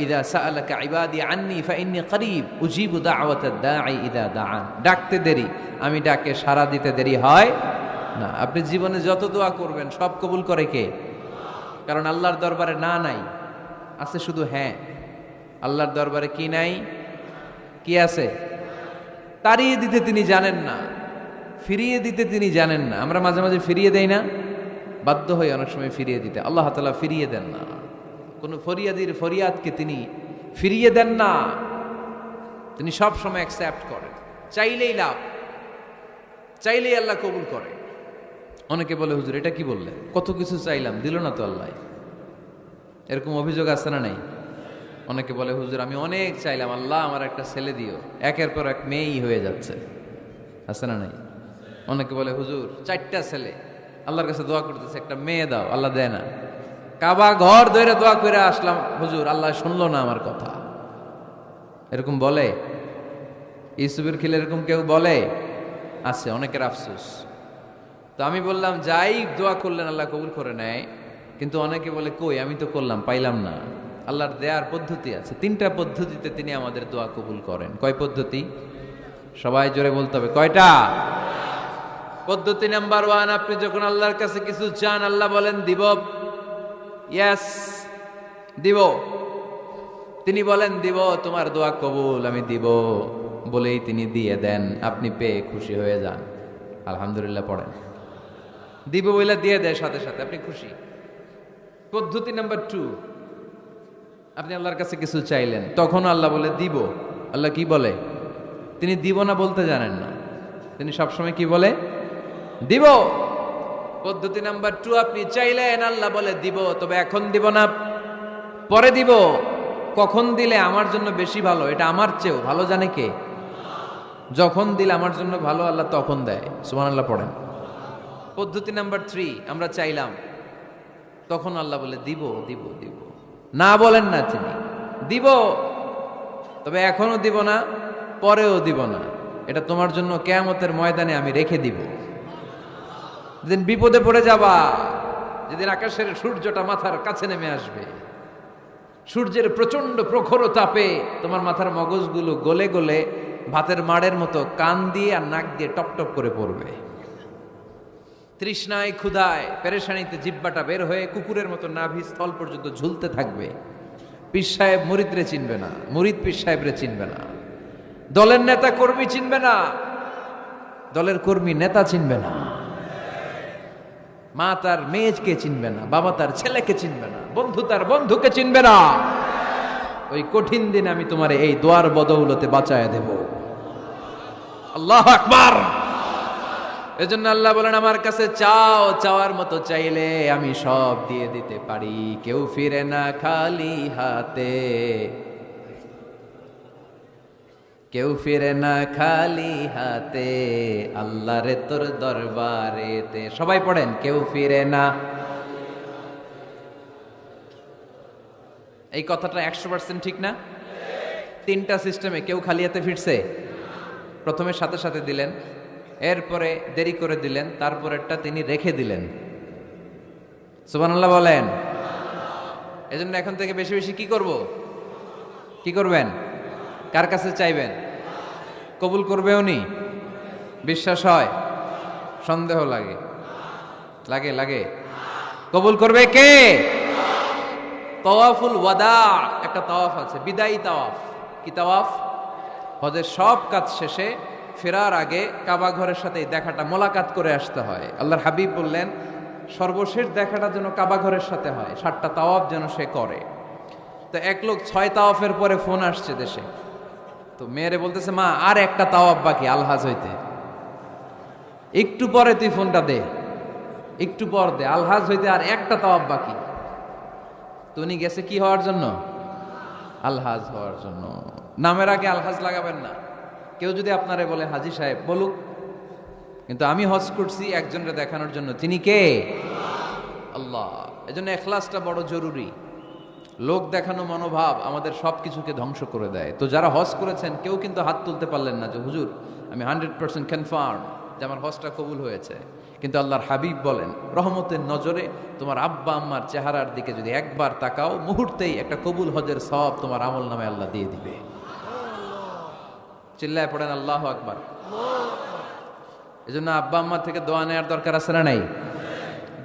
ইযা সাআলাকা ইবাদি আন্নী ফাইন্নী করিব উজিবু দাওয়াতাদ দাঈ ইযা দাআন। ডাকতে দেরি, আমি ডাকে সাড়া দিতে দেরি হয় না। আপনি জীবনে যত দোয়া করবেন সব কবুল করে কে? কারণ আল্লাহর দরবারে না নাই, আছে শুধু হ্যাঁ। আল্লাহর দরবারে কি নাই? কি আছে? তাড়িয়ে দিতে তিনি জানেন না, ফিরিয়ে দিতে তিনি জানেন না। আমরা মাঝে মাঝে ফিরিয়ে দেই না, বাধ্য হয়ে অনেক সময় ফিরিয়ে দিতে। আল্লাহ তাআলা ফিরিয়ে দেন না। কোন ফরিয়াদির ফরিয়াদকে তিনি ফিরিয়ে দেন না, তিনি সব সময় অ্যাকসেপ্ট করেন। চাইলেই লাভ, চাইলেই আল্লাহ কবুল করে। অনেকে বলে, হুজুর এটা কি বললেন, কত কিছু চাইলাম দিল না তো আল্লাহ। এরকম অভিযোগ আছে না নাই? অনেকে বলে, হুজুর আমি অনেক চাইলাম, আল্লাহ আমার একটা ছেলে দিও, একের পর এক মেয়েই হয়ে যাচ্ছে। আছে না নাই? অনেকে বলে, হুজুর 4টা ছেলে, আল্লাহর কাছে দোয়া করতেছে একটা মেয়ে দাও, আল্লাহ দেয় না। কাবা ঘর ধরে দোয়া করে আসলাম, হুজুর আল্লাহ শুনলো না আমার কথা। এরকম বলে? ইউসুফের খিলে এরকম কেউ বলে? আছে, অনেকের আফসোস। তো আমি বললাম, যাই দোয়া করলেন আল্লাহ কবুল করে নেয়, কিন্তু অনেকে বলে কই আমি তো করলাম পাইলাম না। আল্লাহর দেয়ার পদ্ধতি আছে, 3টা পদ্ধতিতে তিনি আমাদের দোয়া কবুল করেন। কয় পদ্ধতি? সবাই জোরে বলতে হবে, কয়টা? পদ্ধতি নাম্বার 1, আপনি যখন আল্লাহর কাছে কিছু চান, আল্লাহ বলেন দিব, ইয়েস দিব। তিনি বলেন দিব, তোমার দোয়া কবুল, আমি দিব বলেই তিনি দিয়ে দেন। আপনি পেয়ে খুশি হয়ে যান, আলহামদুলিল্লাহ পড়েন। দিব বলে দিয়ে দেয় সাথে সাথে, আপনি খুশি। পদ্ধতি নাম্বার 2, আপনি আল্লাহর কাছে কিছু চাইলেন, তখন আল্লাহ বলে দিব। আল্লাহ কি বলে? তিনি দিব না বলতে জানেন না, তিনি সবসময় কি বলে? দিব। পদ্ধতি নাম্বার 2, আপনি চাইলেন, আল্লাহ বলে দিব, তবে এখন দিব না, পরে দিব। কখন দিলে আমার জন্য বেশি ভালো, এটা আমার চেয়েও ভালো জানে কে? যখন দিলে আমার জন্য ভালো, আল্লাহ তখন দেয়। সুবহানাল্লাহ পড়েন। পদ্ধতি নাম্বার 3, আমরা চাইলাম, তখন আল্লাহ বলে দিব দিব দিব। না বলেন না তিনি, দিব, তবে এখনো দিব না, পরেও দিব না, এটা তোমার জন্য কিয়ামতের ময়দানে আমি রেখে দিব। যেদিন বিপদে পড়ে যাবা, যেদিন আকাশের সূর্যটা মাথার কাছে নেমে আসবে, সূর্যের প্রচন্ড প্রখর তাপে তোমার মাথার মগজগুলো গলে গলে ভাতের মাড়ের মতো কান দিয়ে আর নাক দিয়ে টপ টপ করে পড়বে। তৃষ্ণায় ক্ষুধায় পেরেশানিতে জিহ্বাটা বের হয়ে কুকুরের মতো নাভি স্থল পর্যন্ত ঝুলতে থাকবে। পীর সাহেব মুরিদরে চিনবে না, মুরিদ পীর সাহেবরে চিনবে না, দলের নেতা কর্মী চিনবে না, দলের কর্মী নেতা চিনবে না, মা তার মেয়েকে চিনবে না, বাবা তার ছেলেকে চিনবে না, বন্ধু তার বন্ধুকে চিনবে না। ওই কঠিন দিন আমি তোমার এই দোয়ার বদৌলতে বাঁচায় দেব। আল্লাহু আকবার। এজন্য আল্লাহ বলেন আমার কাছে চাও, চাওয়ার মতো চাইলে আমি সব দিয়ে দিতে পারি। কেউ ফিরে না খালি হাতে, কেউ ফিরে না খালি হাতে, আল্লাহরে তোর দরবারেতে। সবাই পড়েন, কেউ ফিরে না। এই কথাটা 100% ঠিক না? তিনটা সিস্টেমে কেউ খালি হাতে ফিরছে? প্রথমে সাথে সাথে দিলেন, এরপরে দেরি করে দিলেন, তারপরেরটা তিনি রেখে দিলেন। সুবহানাল্লাহ বলেন। এজন্য এখন থেকে বেশি বেশি কি করব? কি করবেন? কার কাছে চাইবেন? কবুল করবে উনি? বিশ্বাস হয়? সন্দেহ লাগে? লাগে লাগে? কবুল করবে কে? তাওয়াফুল ওয়াদা একটা তাওয়াফ আছে, বিদায়ী তাওয়াফ। কি তাওয়াফ? হজের সব কাজ শেষে ফেরার আগে কাবা ঘরের সাথে দেখাটা, মোলাকাত করে আসতে হয়। আল্লাহর হাবিব বললেন সর্বশেষ দেখাটা যেন কাবা ঘরের সাথে হয়, 7টা তাওয়াফ যেন সে করে। তো এক লোক 6 তাওয়াফের পরে ফোন আসছে দেশে, তো মেয়েরে বলতেছে মা আর একটা তাওয়াফ বাকি আলহাজ হইতে, একটু পরে তুই ফোনটা দে, একটু পর দে, আলহাজ হইতে আর একটা তাওয়াফ বাকি। তো উনি গেছে কি হওয়ার জন্য? আলহাজ হওয়ার জন্য। নামের আগে আলহাজ লাগাবেন না। কেউ যদি আপনারে বলে হাজী সাহেব বলুক, কিন্তু আমি হজ করছি একজনকে দেখানোর জন্য। তিনি কে? আল্লাহ। এজন্য ইখলাসটা বড় জরুরি। লোক দেখানো মনোভাব আমাদের সবকিছুকে ধ্বংস করে দেয়। তো যারা হজ করেছেন কেউ কিন্তু হাত তুলতে পারলেন না যে হুজুর আমি 100% কনফার্ম যে আমার হজটা কবুল হয়েছে। কিন্তু আল্লাহর হাবিব বলেন রহমতের নজরে তোমার আব্বা আম্মার চেহারার দিকে যদি একবার তাকাও, মুহূর্তেই একটা কবুল হজের সওয়াব তোমার আমল নামে আল্লাহ দিয়ে দিবে। চিল্লায় পড়েন আল্লাহু আকবার। এজন্য আব্বা আম্মা থেকে দোয়া নেওয়ার দরকার আছে না নাই?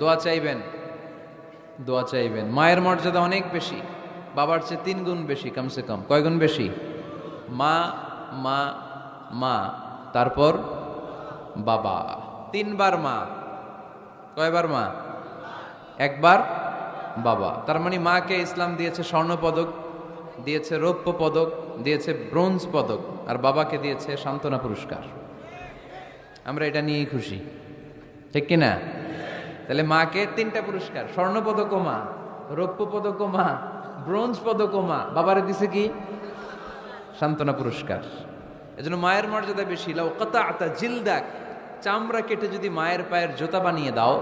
দোয়া চাইবেন, দোয়া চাইবেন। মায়ের মর্যাদা অনেক বেশি, বাবার চেয়ে 3 গুণ বেশি, কমসে কম। কয় গুণ বেশি? মা মা মা, তারপর বাবা। 3 বার মা। কয়বার মা? একবার বাবা। তার মানে মাকে ইসলাম দিয়েছে স্বর্ণ পদক, দিয়েছে রৌপ্য পদক, দিয়েছে ব্রোঞ্জ পদক, আর বাবাকে দিয়েছে সান্ত্বনা পুরস্কার। আমরা এটা নিয়েই খুশি, ঠিক কিনা? তাহলে মাকে 3টা পুরস্কার, স্বর্ণ পদকও মা, রৌপ্য পদকও মা, ব্রোঞ্জ পদকও মা, বাবারে দিছে কি? সান্ত্বনা পুরস্কার। এজন্য মায়ের মর্যাদা বেশি। লাউ কাতাআতা জিলদাক, চামড়া কেটে যদি মায়ের পায়ের জুতা বানিয়ে দাও।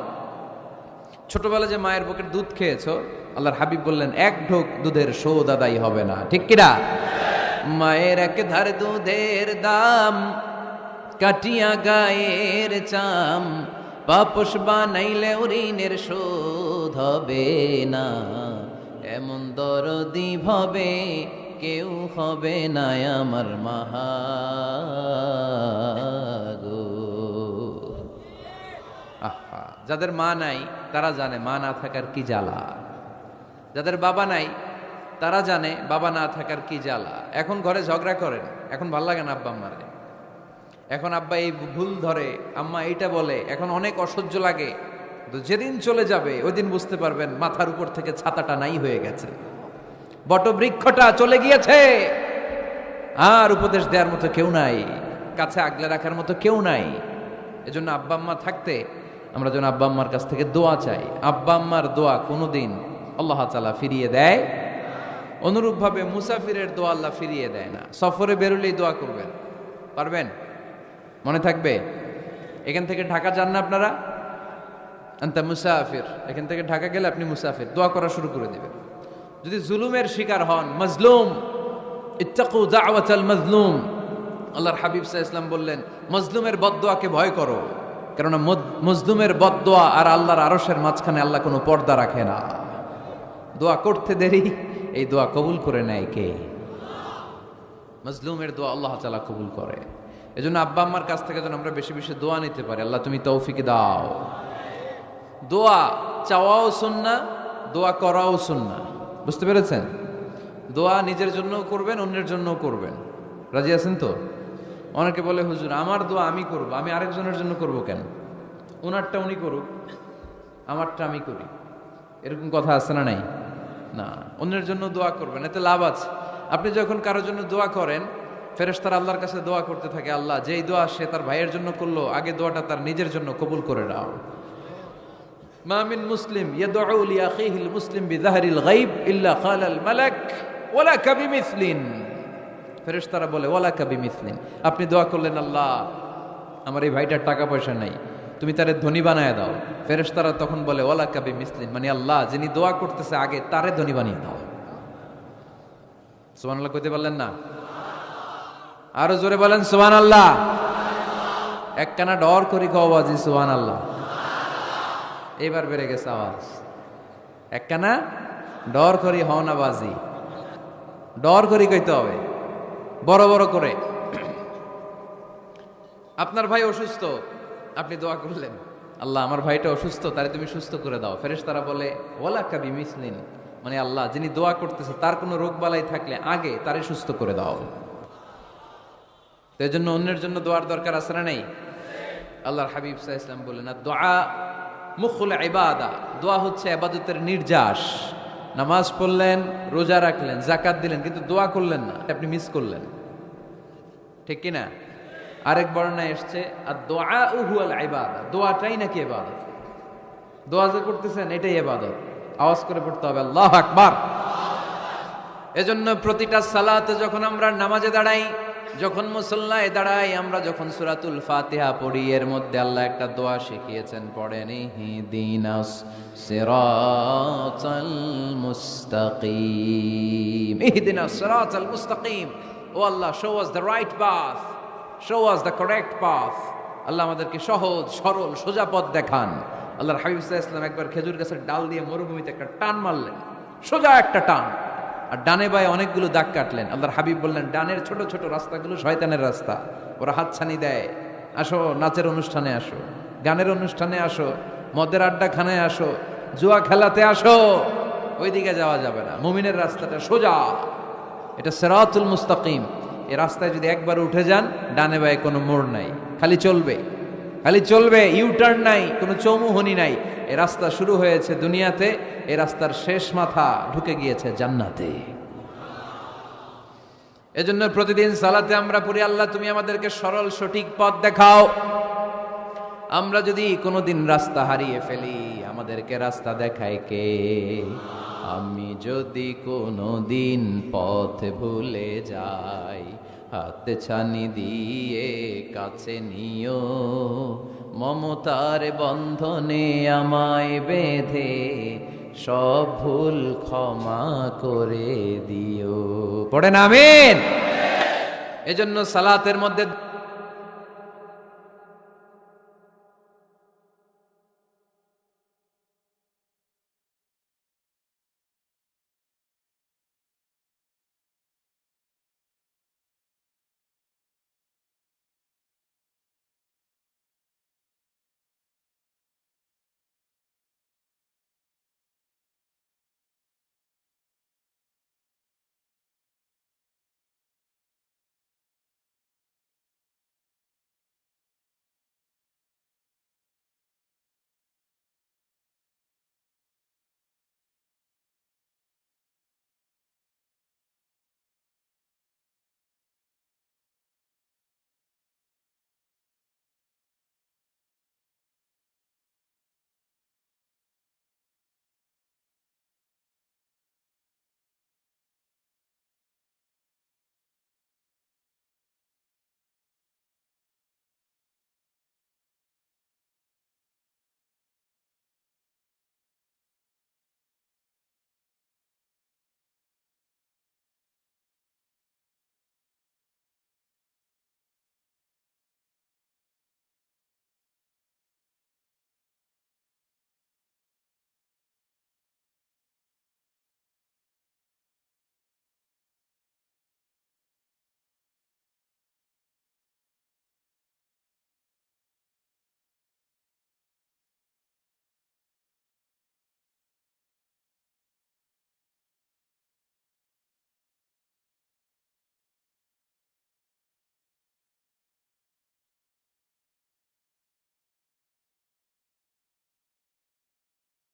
ছোটবেলা যে মায়ের বুকের দুধ খেয়েছো, আল্লাহর হাবিব বললেন 1 ঢোক দুধের শোধ আদায় হবে না, ঠিক কিনা? মায়ের এক ধার দুধের দাম, কাটিয়া গায়ের চাম, পাপস বানাইলে ঋণের শোধ হবে না। এমন দরদি ভাবে কেউ হবে না আমার মাহাগো। আহা, যাদের মা নাই তারা জানে মা না থাকার কি জ্বালা। যাদের বাবা নাই তারা জানে বাবা না থাকার কি জ্বালা। এখন ঘরে ঝগড়া করেন, এখন ভাল লাগে না আব্বা আম্মারে, এখন আব্বা এই ভুল ধরে, আম্মা এইটা বলে, এখন অনেক অসহ্য লাগে। তো যেদিন চলে যাবে ওই দিন বুঝতে পারবেন মাথার উপর থেকে ছাতাটা নাই হয়ে গেছে, বটবৃক্ষটা চলে গিয়েছে, আর উপদেশ দেওয়ার মতো কেউ নাই, কাছে আগলে রাখার মতো কেউ নাই। এজন্য আব্বা আম্মা থাকতে আমরা যেন আব্বা আম্মার কাছ থেকে দোয়া চাই। আব্বা আম্মার দোয়া কোনোদিন আল্লাহ তাআলা ফিরিয়ে দেয়। অনুরূপভাবে মুসাফিরের দোয়া আল্লাহ ফিরিয়ে দেয় না। সফরে বেরোলেই দোয়া করবেন, পারবেন? মনে থাকবে? এখান থেকে ঢাকা যান না আপনারা? আনতা মুসাফির, এখান থেকে ঢাকা গেলে আপনি মুসাফির, দোয়া করা শুরু করে দিবেন। যদি জুলুমের শিকার হন, মাজলুম, ইত্তাকু দাওয়াতাল মাজলুম, আল্লাহর হাবিব সাল্লাল্লাহু আলাইহি ওয়াসাল্লাম বললেন মাজলুমের বদদোয়াকে ভয় করো, কারণ মজলুমের বদদোয়া আর আল্লাহর আরশের মাঝখানে আল্লাহ কোনো পর্দা রাখে না। দোয়া করতে দেরি, এই দোয়া কবুল করে নেয় কে? মজলুমের দোয়া আল্লাহ তাআলা কবুল করে। এজন্য আব্বা আম্মার কাছ থেকে যেন আমরা বেশি বেশি দোয়া নিতে পারি। আল্লাহ তুমি তৌফিক দাও। দোয়া চাওয়াও সুন্নাহ, দোয়া করাও সুন্নাহ। বুঝতে পেরেছেন? দোয়া নিজের জন্যও করবেন, অন্যের জন্যও করবেন। রাজি আছেন তো? অনেকে বলে হুজুর আমার দোয়া আমি করব, আমি আরেকজনের জন্য করব কেন? ওনারটা উনি করুক, আমারটা আমি করি, এরকম কথা আছে না? নাই না। অন্যের জন্য দোয়া করবেন, এতে লাভ আছে। আপনি যখন কারোর জন্য দোয়া করেন ফেরেশতারা আল্লাহর কাছে দোয়া করতে থাকে, আল্লাহ যেই দোয়া সে তার ভাইয়ের জন্য করলো, আগে দোয়াটা তার নিজের জন্য কবুল করে দাও। মা মিন মুসলিম ইয়াদউ লি আখিহিল মুসলিম বিযাহরিল গায়ব ইল্লা ক্বালাল মালাক ওয়ালাকা বিমিসলিন। ফেরেশতারা বলে ওয়ালাকা বিমিসলিন, আপনি দোয়া করলেন আল্লাহ আমার এই ভাইটার টাকা পয়সা নাই, তুমি তারে ধনী বানায় দাও। ফেরেশতারা তখন বলে ওয়ালাকা বিমিসলিন, মানে আল্লাহ যিনি দোয়া করতেছে আগে তারে ধনী বানিয়ে দাও। সুবহানাল্লাহ কইতে পারলেন না? আরো জোরে বলেন সুবহানাল্লাহ। একখানা ডর করি কওয়াজি সুবহানাল্লাহ। এবার বেড়ে গেছে আওয়াজ। একখানা ডর করি হওনাবাজি, ডর করি কইতে হবে বড় বড় করে। আপনার ভাই অসুস্থ, আপনি দোয়া করলেন আল্লাহ আমার ভাইটা অসুস্থ, তারে তুমি সুস্থ করে দাও। ফেরেশতারা বলে ওয়ালাকা বিমিসলিন, মানে আল্লাহ যিনি দোয়া করতেছে তার কোনো রোগ বালাই থাকলে আগে তারে সুস্থ করে দাও। তো এজন্য অন্যের জন্য দোয়ার দরকার আছে না নেই? আল্লাহর হাবিব সাল্লাল্লাহু আলাইহি ওয়াসাল্লাম বলেন দোয়া মুখুল ইবাদা, দোয়া হচ্ছে ইবাদতের নির্যাস। নামাজ পড়লেন, রোজা রাখলেন, যাকাত দিলেন, কিন্তু দোয়া করলেন না, আপনি মিস করলেন, ঠিক কি না? আরেক বর্ণনায় এসেছে আর দোয়া হুয়াল ইবাদা, দোয়াটাই নাকি ইবাদত। দোয়া যে করতেছেন এটাই ইবাদত। আওয়াজ করে পড়তে হবে আল্লাহু আকবার। এজন্য প্রতিটা সালাতে যখন আমরা নামাজে দাঁড়াই, যখন মুসল্লায় দাঁড়াই, আমরা যখন সূরাতুল ফাতিহা পড়ি, এর মধ্যে আল্লাহ একটা দোয়া শিখিয়েছেন, পড়েন ইহদিনাস সিরাতাল মুস্তাকিম, ইহদিনাস সিরাতাল মুস্তাকিম। ও Allah, show us the right path, show us the correct path. Allah আমাদেরকে সহজ সরল সোজা পথ দেখান। আল্লাহর হাবিব সাল্লাল্লাহু আলাইহি ওয়াসাল্লাম একবার খেজুর গাছের ডাল দিয়ে মরুভূমিতে একটা টান মারলেন, সোজা একটা টান, আর ডানে বায়ে অনেকগুলো দাগ কাটলেন। আল্লাহর হাবিব বললেন ডানের ছোট ছোট রাস্তাগুলো শয়তানের রাস্তা, ওরা হাতছানি দেয়, আসো নাচের অনুষ্ঠানে আসো, গানের অনুষ্ঠানে আসো, মদের আড্ডাখানায় আসো, জুয়া খেলাতে আসো, ওইদিকে যাওয়া যাবে না। মুমিনের রাস্তাটা সোজা, এটা সিরাতুল মুস্তাকিম। এই রাস্তায় যদি একবার উঠে যান, ডানে বায়ে কোনো মোড় নাই, খালি চলবে, খালি চলবে, ইউটার্ন নাই, কোনো চৌমুহনী নাই। এই রাস্তা শুরু হয়েছে দুনিয়াতে, এই রাস্তার শেষ মাথা ঢুকে গিয়েছে জান্নাতে। এজন্য প্রতিদিন সালাতে আমরা পড়ি আল্লাহ তুমি আমাদেরকে সরল সঠিক পথ দেখাও। আমরা যদি কোনোদিন রাস্তা হারিয়ে ফেলি, আমাদেরকে রাস্তা দেখায় কে? আমি যদি কোনোদিন পথ ভুলে যাই, হাতে ছানি দিয়ে কাছে নিও, মমতার বন্ধনে আমায় বেঁধে সব ভুল ক্ষমা করে দিও। পড়েন আমিন। এজন্য সালাতের মধ্যে